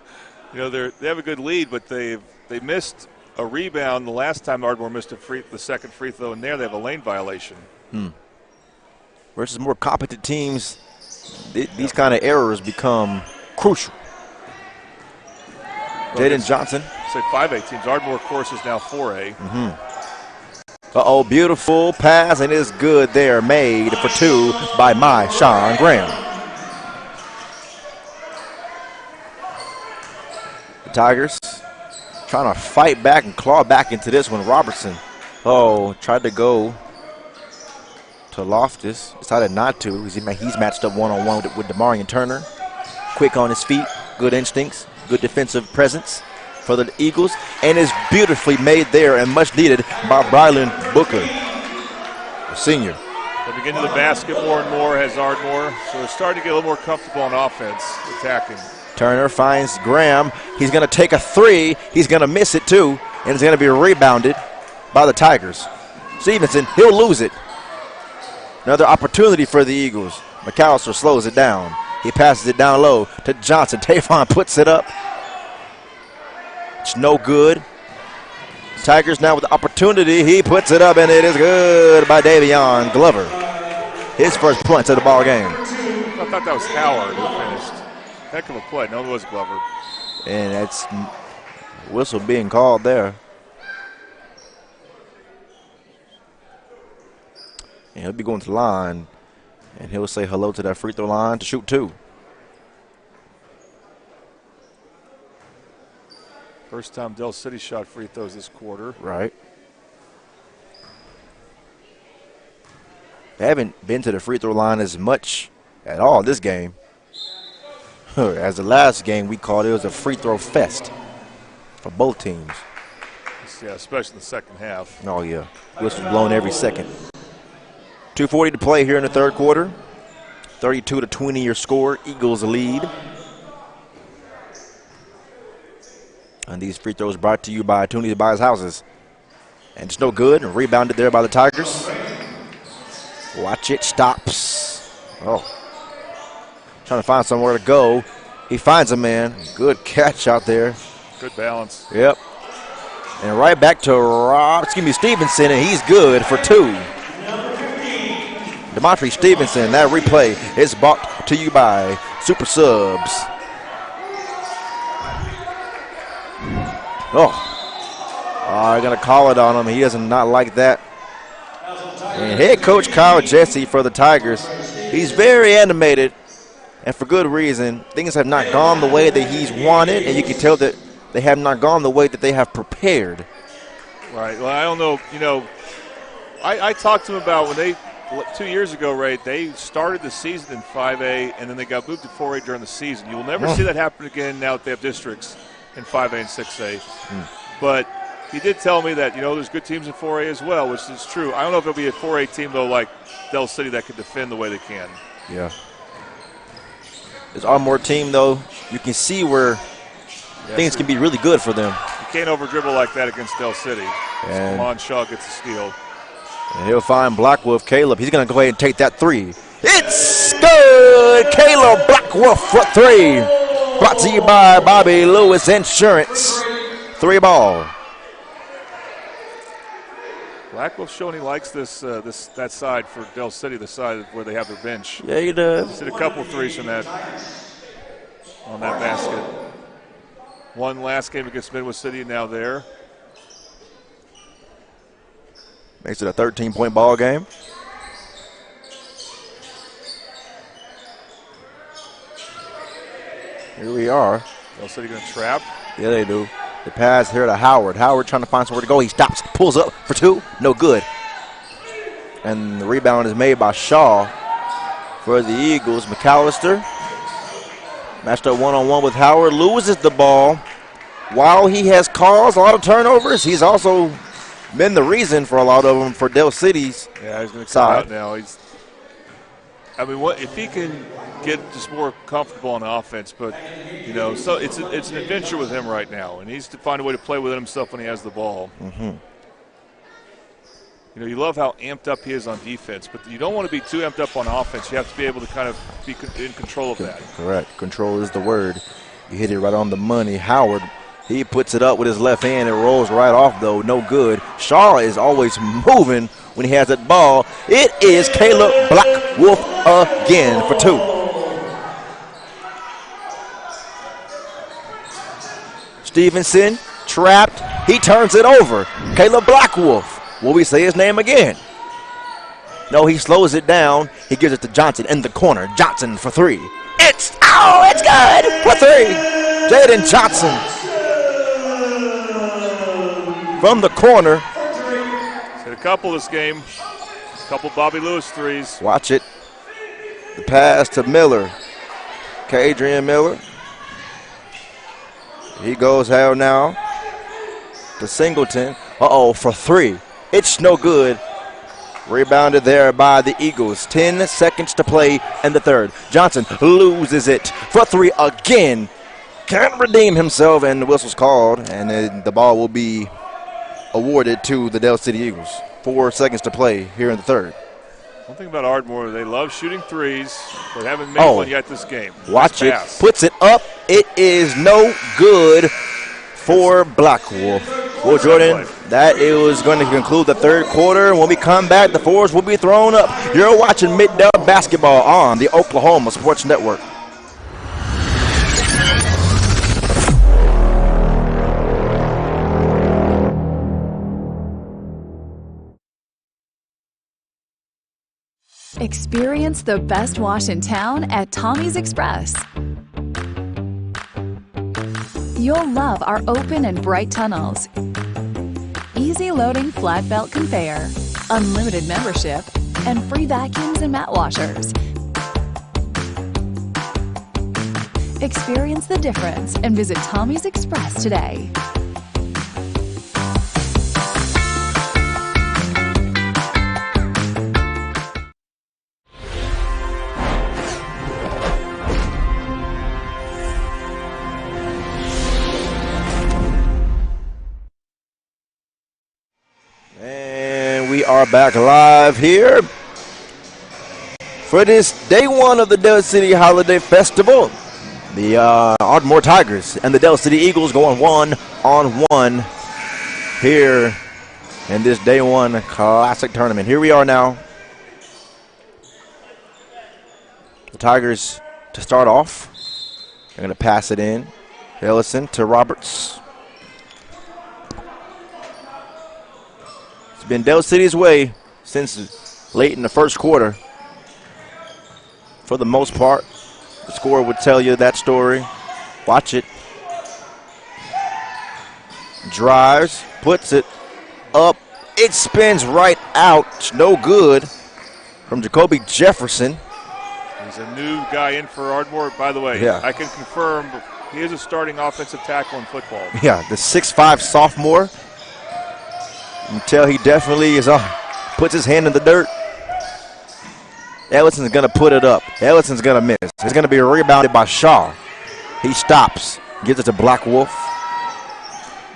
They have a good lead, but they missed a rebound the last time Ardmore missed the second free throw, and there they have a lane violation. Versus more competent teams, these kind of errors become crucial. Jaden Johnson. Say 5A teams. Ardmore, of course, is now 4A. Beautiful pass, and it's good there. Made for two by Myshawn Graham. The Tigers trying to fight back and claw back into this one. Robertson, tried to go to Loftus. Decided not to. He's matched up one-on-one with Demarion Turner. Quick on his feet, good instincts, good defensive presence for the Eagles, and is beautifully made there and much needed by Brylan Booker, the senior. They begin to the basket more and more, has Ardmore, so they're starting to get a little more comfortable on offense, attacking. Turner finds Graham. He's going to take a three. He's going to miss it too, and it's going to be rebounded by the Tigers. Stevenson, he'll lose it. Another opportunity for the Eagles. McAllister slows it down. He passes it down low to Johnson. Tavon puts it up. It's no good. Tigers now with the opportunity. He puts it up, and it is good by Davion Glover. His first points of the ball game. I thought that was Howard who finished. Heck of a play. No, it was Glover. And that's whistle being called there. And he'll be going to the line, and he'll say hello to that free throw line to shoot two. First time Del City shot free throws this quarter. Right. They haven't been to the free throw line as much at all this game. As the last game we called it was a free throw fest for both teams. Yeah, especially in the second half. Oh, yeah. Whistle's blown every second. 2:40 to play here in the third quarter. 32-20 your score. Eagles lead. And these free throws brought to you by Tooney's Buys Houses. And it's no good. Rebounded there by the Tigers. Watch it. Stops. Oh. Trying to find somewhere to go. He finds a man. Good catch out there. Good balance. Yep. And right back to Stevenson, and he's good for two. DeMontre Stevenson, that replay is brought to you by Super Subs. They're going to call it on him. He does not like that. And head coach Kyle Jesse for the Tigers, he's very animated, and for good reason. Things have not gone the way that he's wanted, and you can tell that they have not gone the way that they have prepared. Right. Well, I don't know. You know, I talked to him about when they 2 years ago, right, they started the season in 5A, and then they got moved to 4A during the season. You will never see that happen again now that they have districts in 5A and 6A. But he did tell me that, you know, there's good teams in 4A as well, which is true. I don't know if it'll be a 4A team, though, like Del City that can defend the way they can. Yeah. This Ardmore team, though, you can see where things can be really good for them. You can't over-dribble like that against Del City. And Lamont Shaw gets a steal. And he'll find Blackwolf Caleb. He's going to go ahead and take that three. It's good! Caleb Blackwolf for three. Brought to you by Bobby Lewis Insurance. Three ball. Blackwolf showing he likes that side for Del City, the side where they have their bench. Yeah, he does. He's hit a couple threes from that on that basket. One last game against Midwest City, now there. Makes it a 13-point ball game. Here we are. Del City going to trap. Yeah, they do. The pass here to Howard. Howard trying to find somewhere to go. He stops, pulls up for two. No good. And the rebound is made by Shaw for the Eagles. McAllister matched up one-on-one with Howard. Loses the ball. While he has caused a lot of turnovers, he's also been the reason for a lot of them for Del City's Yeah, he's going to come side. out now. I mean, what if he can get just more comfortable on offense? But you know, so it's an adventure with him right now, and he needs to find a way to play with himself when he has the ball. Mm-hmm. You know, you love how amped up he is on defense, but you don't want to be too amped up on offense. You have to be able to kind of be in control of that. Correct. Control is the word. You hit it right on the money. Howard, he puts it up with his left hand. It rolls right off, though. No good. Shaw is always moving when he has that ball. It is Caleb Blackwolf again for two. Stevenson trapped. He turns it over. Caleb Blackwolf. Will we say his name again? No, he slows it down. He gives it to Johnson in the corner. Johnson for three. It's good for three. Jaden Johnson from the corner. Hit a couple this game. Couple Bobby Lewis threes. Watch it. The pass to Miller. Kadrian Miller. He goes out now to Singleton. For 3. It's no good. Rebounded there by the Eagles. 10 seconds to play in the third. Johnson loses it for 3 again. Can't redeem himself, and the whistle's called, and then the ball will be awarded to the Del City Eagles. 4 seconds to play here in the third. One thing about Ardmore, they love shooting threes. They haven't made one yet this game. Watch it. Puts it up. It is no good for Black Wolf. Well, Jordan, that is going to conclude the third quarter. When we come back, the fours will be thrown up. You're watching Mid-Del Basketball on the Oklahoma Sports Network. Experience the best wash in town at Tommy's Express. You'll love our open and bright tunnels, easy loading flat belt conveyor, unlimited membership, and free vacuums and mat washers. Experience the difference and visit Tommy's Express today. We are back live here for this day 1 of the Del City Holiday Festival. The Ardmore Tigers and the Del City Eagles going 1-on-1 here in this day 1 classic tournament. Here we are now. The Tigers to start off. They're going to pass it in. Ellison to Roberts. It's been Del City's way since late in the first quarter. For the most part, the score would tell you that story. Watch it. Drives, puts it up. It spins right out. No good from Jacoby Jefferson. He's a new guy in for Ardmore. By the way, I can confirm he is a starting offensive tackle in football. Yeah, the 6'5" sophomore. You can tell he definitely is puts his hand in the dirt. Ellison's going to put it up. Ellison's going to miss. It's going to be rebounded by Shaw. He stops, gives it to Black Wolf,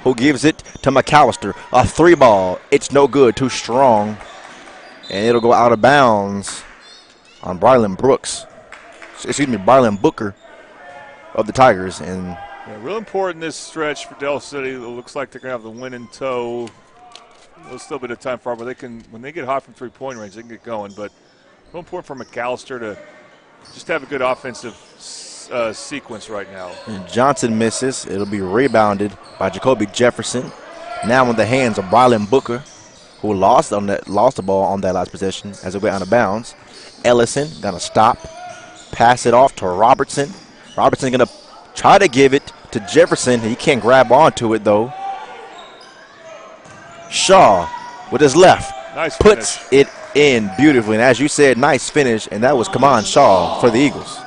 who gives it to McAllister. A 3-ball. It's no good. Too strong. And it'll go out of bounds on Brylan Booker of the Tigers. And real important this stretch for Del City. It looks like they're going to have the win in tow. There's still a bit of time for Ardmore. When they get hot from three-point range, they can get going. But real important for McAllister to just have a good offensive sequence right now. And Johnson misses. It'll be rebounded by Jacoby Jefferson. Now in the hands of Brylan Booker, who lost the ball on that last possession as it went out of bounds. Ellison gonna stop, pass it off to Robertson. Robertson gonna try to give it to Jefferson. He can't grab onto it though. Shaw with his left puts it in beautifully. And as you said, nice finish. And that was Kaman Shaw for the Eagles.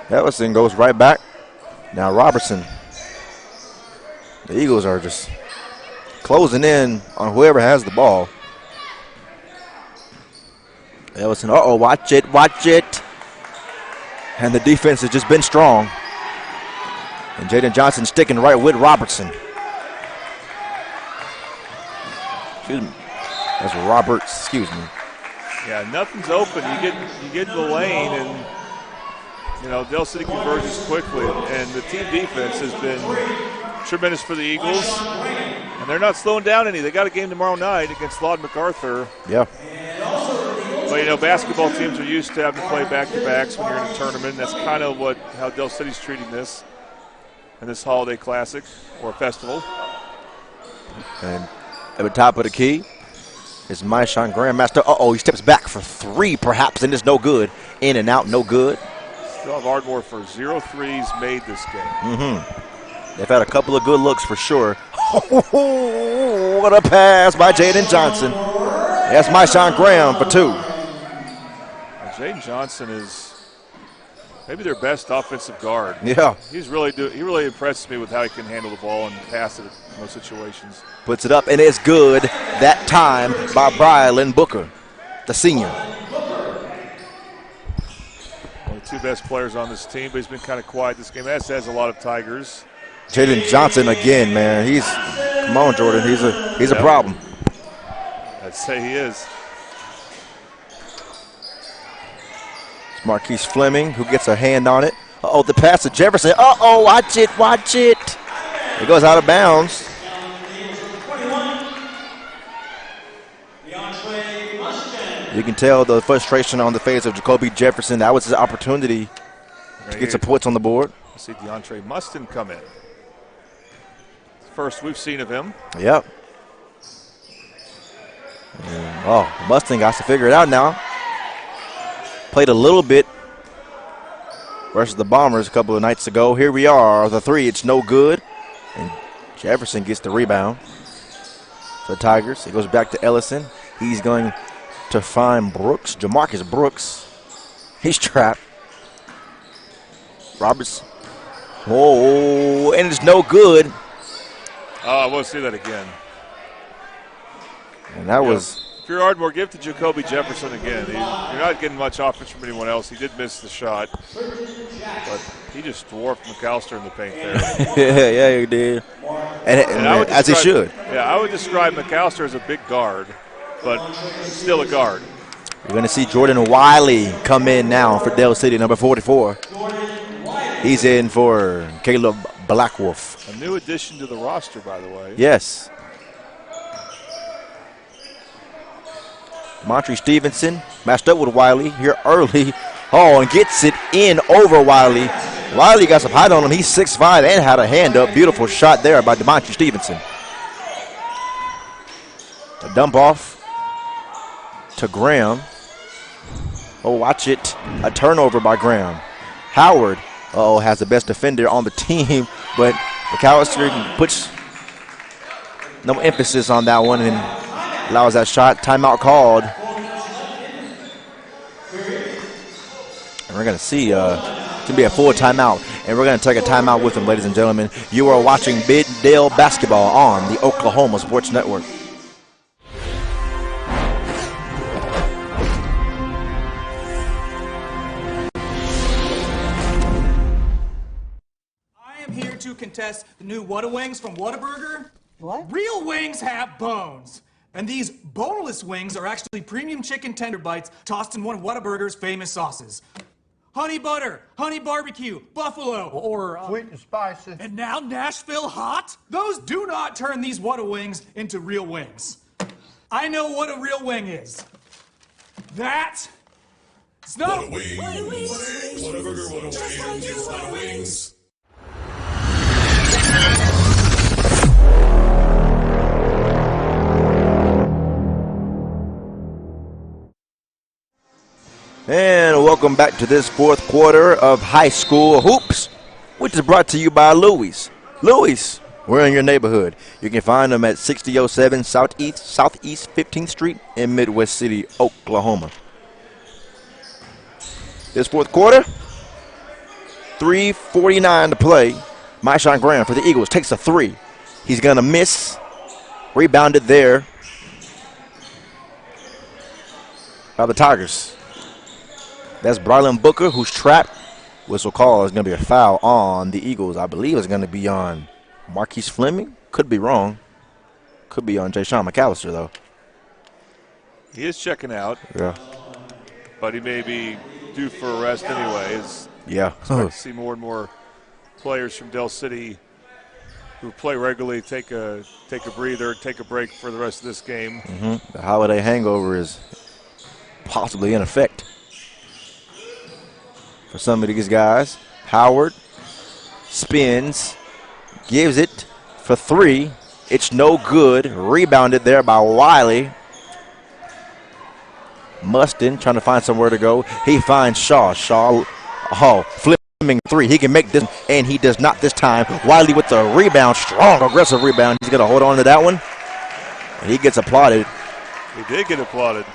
Ellison goes right back. Now Robertson. The Eagles are just closing in on whoever has the ball. Ellison, watch it. And the defense has just been strong. And Jaden Johnson sticking right with Robertson. Excuse me. That's Roberts, excuse me. Yeah, nothing's open. You get in the lane, and Del City converges quickly, and the team defense has been tremendous for the Eagles, and they're not slowing down any. They got a game tomorrow night against Laud MacArthur. Yeah. But basketball teams are used to having to play back-to-backs when you're in a tournament. That's kind of how Del City's treating this in this holiday classic or festival. And at the top of the key is Maishan Grandmaster. He steps back for 3 perhaps, and it's no good. In and out, no good. Still have Ardmore for 0 threes made this game. They've had a couple of good looks for sure. Oh, what a pass by Jaden Johnson. That's Marshawn Graham for 2. Jaden Johnson is maybe their best offensive guard. Yeah. He really impresses me with how he can handle the ball and pass it in most situations. Puts it up, and it's good that time by Brylan Booker, the senior. One of the 2 best players on this team, but he's been kind of quiet this game, as has a lot of Tigers. Jaden Johnson again, man. Come on, Jordan. He's a problem. I'd say he is. It's Marquise Fleming who gets a hand on it. Uh-oh, the pass to Jefferson. Uh-oh, watch it. It goes out of bounds. You can tell the frustration on the face of Jacoby Jefferson. That was his opportunity to get some points on the board. I see DeAndre Mustin come in. First we've seen of him. Yep. Mustin got to figure it out now. Played a little bit versus the Bombers a couple of nights ago. Here we are, the 3. It's no good. And Jefferson gets the rebound for the Tigers. It goes back to Ellison. He's going to find Brooks, Jamarcus Brooks. He's trapped. Roberts. Oh, and it's no good. Oh, I won't see that again. And that was. If you're Ardmore, give to Jacoby Jefferson again. You're not getting much offense from anyone else. He did miss the shot, but he just dwarfed McAllister in the paint there. yeah, he did. And as he should. Yeah, I would describe McAllister as a big guard, but still a guard. You're going to see Jordan Wiley come in now for Dell City, number 44. He's in for Caleb Blackwolf. A new addition to the roster, by the way. Yes. Montre Stevenson matched up with Wiley here early. Oh, and gets it in over Wiley. Wiley got some height on him. He's 6'5" and had a hand up. Beautiful shot there by DeMontre Stevenson. A dump off to Graham. Oh, watch it. A turnover by Graham. Howard, has the best defender on the team, but McAllister puts no emphasis on that one and allows that shot. Timeout called. And we're going to see it's going to be a full timeout, and we're going to take a timeout with them, ladies and gentlemen. You are watching Big Dale Basketball on the Oklahoma Sports Network. To contest the new Whataburger from Whataburger. What? Real wings have bones. And these boneless wings are actually premium chicken tender bites tossed in one of Whataburger's famous sauces. Honey butter, honey barbecue, buffalo, or sweet and spicy. And now Nashville hot? Those do not turn these Whata wings into real wings. I know what a real wing is. It's not Whata wings. Whataburger, Whata wings. Whata wings. And welcome back to this fourth quarter of high school hoops, which is brought to you by Louis. Louis, we're in your neighborhood. You can find them at 6007 Southeast 15th Street in Midwest City, Oklahoma. This fourth quarter, 3:49 to play. Marshawn Graham for the Eagles takes a 3. He's going to miss. Rebounded there by the Tigers. That's Brylan Booker, who's trapped. Whistle call is going to be a foul on the Eagles. I believe it's going to be on Marquise Fleming. Could be wrong. Could be on Jay-Sean McAllister, though. He is checking out. Yeah. But he may be due for a rest anyway. Yeah. Expect to see more and more players from Del City who play regularly take a breather, take a break for the rest of this game. Mm-hmm. The holiday hangover is possibly in effect for some of these guys. Howard spins, gives it for 3. It's no good. Rebounded there by Wiley. Mustin trying to find somewhere to go. He finds Shaw. Shaw, flip Fleming 3. He can make this, and he does not this time. Wiley with the rebound, strong, aggressive rebound. He's going to hold on to that one. And he gets applauded. He did get applauded.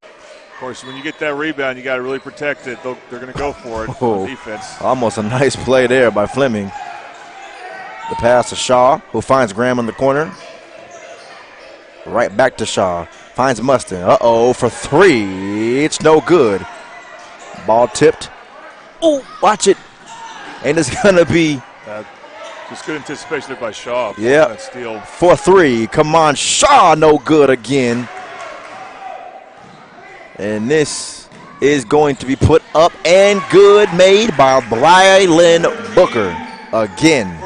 Of course, when you get that rebound, you got to really protect it. They're going to go for it on defense. Almost a nice play there by Fleming. The pass to Shaw, who finds Graham in the corner. Right back to Shaw. Finds Mustin. Uh-oh, for 3. It's no good. Ball tipped. Oh, watch it. And it's going to be. Just good anticipation there by Shaw. Yeah. Steal. For 3. Come on, Shaw, no good again. And this is going to be put up and good, made by Brylan Booker again.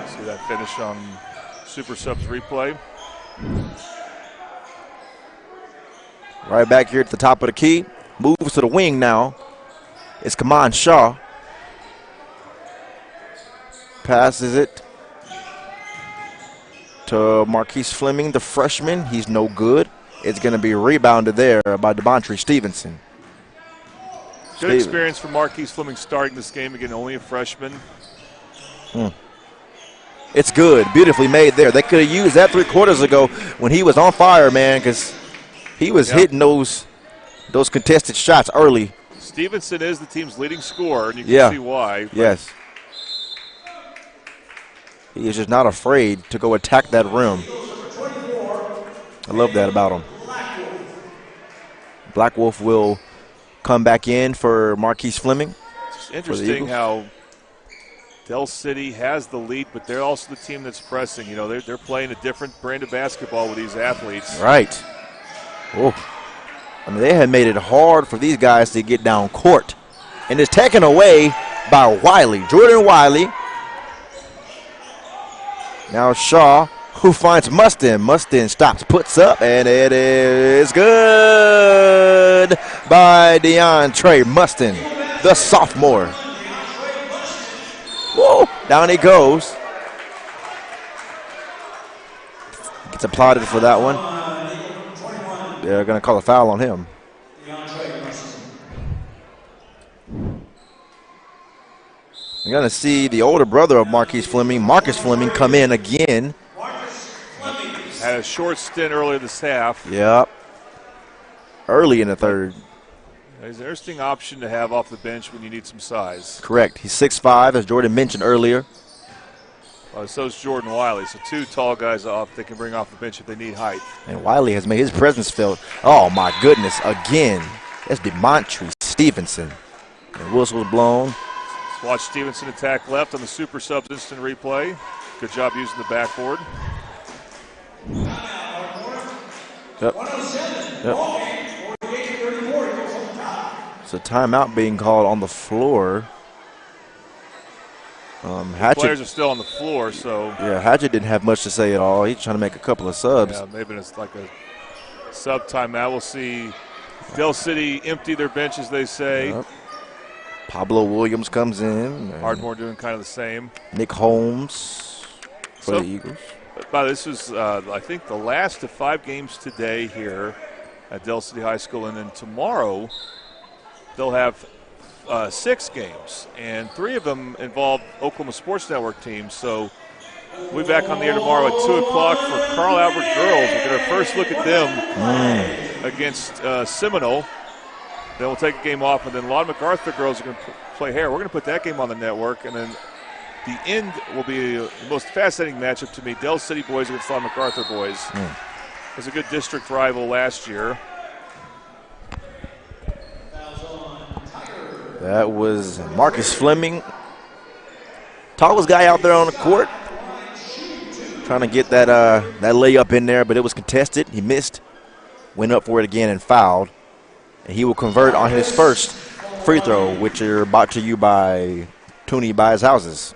See that finish on Super Subs replay. Right back here at the top of the key. Moves to the wing now. It's Kaman Shaw. Passes it to Marquise Fleming, the freshman. He's no good. It's going to be rebounded there by Devontre Stevenson. Good experience for Marquise Fleming starting this game again, only a freshman. It's good. Beautifully made there. They could have used that 3 quarters ago when he was on fire, man, because he was hitting those contested shots early. Stevenson is the team's leading scorer, and you can see why. Yes. He is just not afraid to go attack that rim. I love that about him. Black Wolf will come back in for Marquise Fleming. It's interesting how Del City has the lead, but they're also the team that's pressing. You know, they're playing a different brand of basketball with these athletes. Right. Oh, I mean, they had made it hard for these guys to get down court. And it's taken away by Wiley, Jordan Wiley. Now Shaw, who finds Mustin. Mustin stops, puts up, and it is good by DeAndre Mustin, the sophomore. Whoa, down he goes. Gets applauded for that one. They're going to call a foul on him. You're going to see the older brother of Marquise Fleming, Marcus Fleming, come in again. Had a short stint earlier this half. Yep. Early in the third. He's an interesting option to have off the bench when you need some size. Correct. He's 6'5", as Jordan mentioned earlier. So is Jordan Wiley. So 2 tall guys off they can bring off the bench if they need height. And Wiley has made his presence felt. Oh, my goodness. Again, that's DeMontre Stevenson. And whistle was blown. Let's watch Stevenson attack left on the Super Subs instant replay. Good job using the backboard. Yep. So timeout being called on the floor. Hatchet, players are still on the floor, so. Yeah, Hatchet didn't have much to say at all. He's trying to make a couple of subs. Yeah, maybe it's like a sub timeout. We'll see Del City empty their bench, as they say. Yep. Pablo Williams comes in. Ardmore doing kind of the same. Nick Holmes for the Eagles. But this is, I think, the last of 5 games today here at Del City High School. And then tomorrow they'll have 6 games, and 3 of them involve Oklahoma Sports Network teams. So we'll be back on the air tomorrow at 2 o'clock for Carl Albert girls. We'll get our first look at them against Seminole. Then we'll take a game off, and then Lon MacArthur girls are going to play Hare. We're going to put that game on the network, and then the end will be the most fascinating matchup to me. Del City boys against Lon MacArthur boys. It was a good district rival last year. That was Marcus Fleming. Tallest guy out there on the court. Trying to get that layup in there, but it was contested. He missed. Went up for it again and fouled. And he will convert on his first free throw, which are brought to you by Tooney Buys Houses.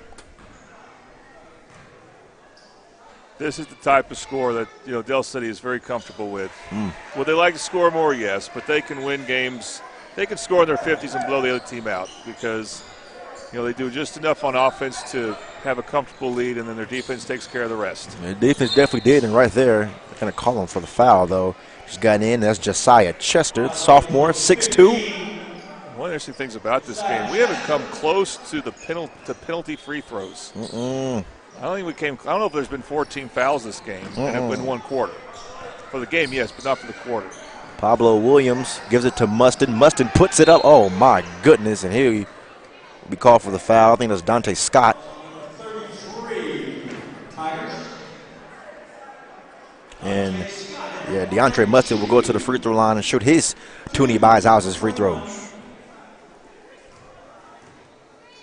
This is the type of score that Del City is very comfortable with. Would they like to score more? Yes, but they can win games. They can score in their 50s and blow the other team out because they do just enough on offense to have a comfortable lead, and then their defense takes care of the rest. The defense definitely did, and right there, going to call him for the foul, though. Just got in. That's Josiah Chester, the sophomore, 6'2". One of the interesting things about this game, we haven't come close to the penalty free throws. I don't know if there's been 14 fouls this game in one quarter. For the game, yes, but not for the quarter. Pablo Williams gives it to Mustin. Mustin puts it up. Oh, my goodness. And he'll be called for the foul. I think that's Dante Scott. And, yeah, DeAndre Mustin will go to the free throw line and shoot his Toonie Buys Houses free throws.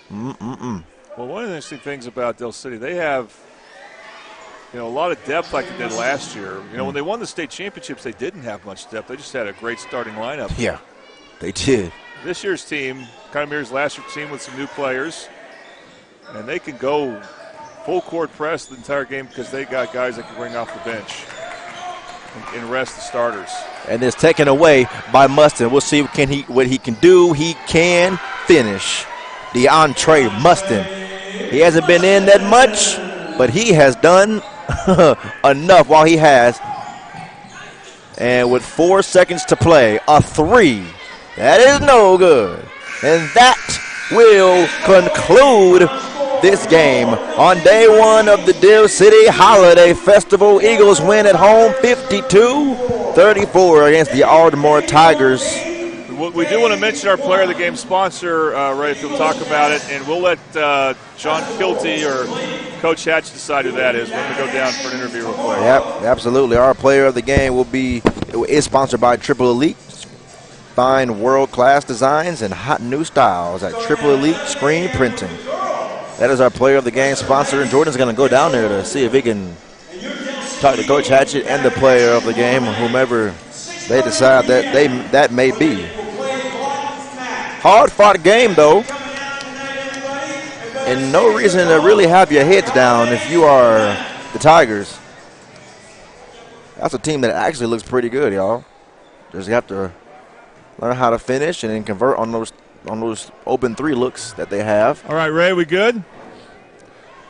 Well, one of the interesting things about Del City, they have a lot of depth like they did last year. When they won the state championships, they didn't have much depth. They just had a great starting lineup. Yeah, they did. This year's team kind of mirrors last year's team with some new players, and they can go full court press the entire game because they got guys that can bring off the bench and rest the starters. And it's taken away by Mustin. We'll see what he can do. He can finish. DeAndre Mustin. He hasn't been in that much, but he has done enough while he has. And with 4 seconds to play, a three. That is no good. And that will conclude this game on day one of the Del City Holiday Festival. Eagles win at home 52-34 against the Ardmore Tigers. We do want to mention our player of the game sponsor, Ray, if you'll talk about it, and we'll let John Kilty or Coach Hatch decide who that is. We're going to go down for an interview real quick. Yep, absolutely. Our player of the game is sponsored by Triple Elite. Find world-class designs and hot new styles at Triple Elite Screen Printing. That is our player of the game sponsor, and Jordan's going to go down there to see if he can talk to Coach Hatchett and the player of the game, or whomever they decide that may be. Hard-fought game, though, and no reason to really have your heads down if you are the Tigers. That's a team that actually looks pretty good, y'all. Just have to learn how to finish and then convert on those open three looks that they have. All right, Ray, we good?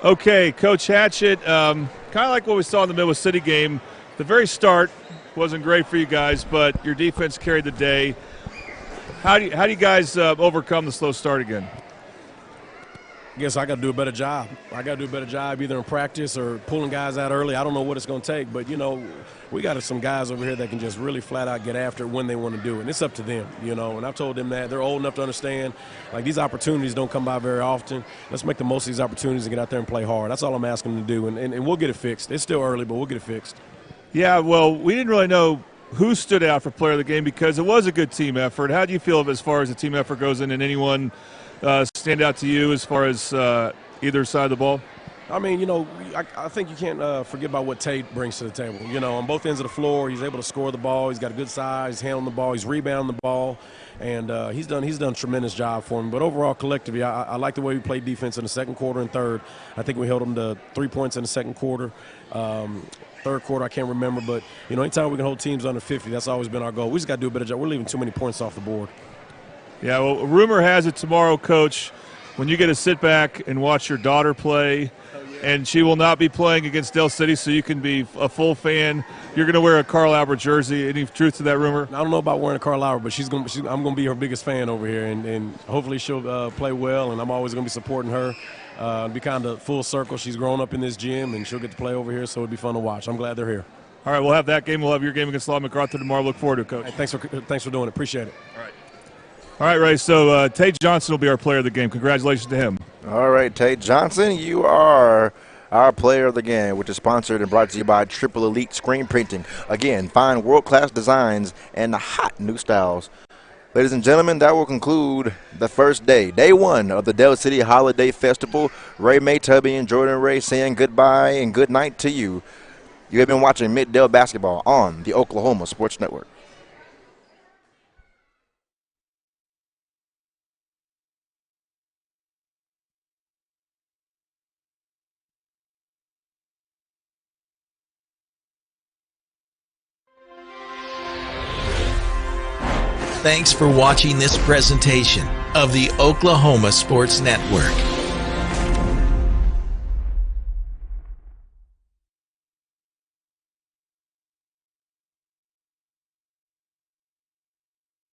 Okay, Coach Hatchett, kind of like what we saw in the Midwest City game, the very start wasn't great for you guys, but your defense carried the day. How do you guys overcome the slow start again? I guess I got to do a better job. I got to do a better job either in practice or pulling guys out early. I don't know what it's going to take, but, we got some guys over here that can just really flat out get after it when they want to do it. And it's up to them, and I've told them that. They're old enough to understand, like, these opportunities don't come by very often. Let's make the most of these opportunities and get out there and play hard. That's all I'm asking them to do, and we'll get it fixed. It's still early, but we'll get it fixed. Yeah, well, we didn't really know who stood out for player of the game because it was a good team effort. How do you feel as far as the team effort goes in, and anyone stand out to you as far as either side of the ball? I mean, I think you can't forget about what Tate brings to the table. On both ends of the floor, he's able to score the ball. He's got a good size. He's handling the ball. He's rebounding the ball. And he's done a tremendous job for him. But overall, collectively, I like the way we played defense in the second quarter and third. I think we held them to 3 points in the second quarter. Third quarter, I can't remember. But, anytime we can hold teams under 50, that's always been our goal. We just got to do a better job. We're leaving too many points off the board. Yeah, well, rumor has it tomorrow, Coach, when you get to sit back and watch your daughter play, and she will not be playing against Del City, so you can be a full fan. You're going to wear a Carl Albert jersey. Any truth to that rumor? I don't know about wearing a Carl Albert, but I'm going to be her biggest fan over here, and hopefully she'll play well, and I'm always going to be supporting her. It'll be kind of full circle. She's grown up in this gym, and she'll get to play over here, so it'll be fun to watch. I'm glad they're here. All right, we'll have that game. We'll have your game against Law MacArthur tomorrow. Look forward to it, Coach. Hey, thanks for doing it. Appreciate it. All right. All right, Ray, so Tate Johnson will be our player of the game. Congratulations to him. All right, Tate Johnson, you are our player of the game, which is sponsored and brought to you by Triple Elite Screen Printing. Again, find world-class designs and hot new styles. Ladies and gentlemen, that will conclude the first day, day one of the Del City Holiday Festival. Ray Maytubby and Jordan Ray saying goodbye and good night to you. You have been watching Mid-Del Basketball on the Oklahoma Sports Network. Thanks for watching this presentation of the Oklahoma Sports Network.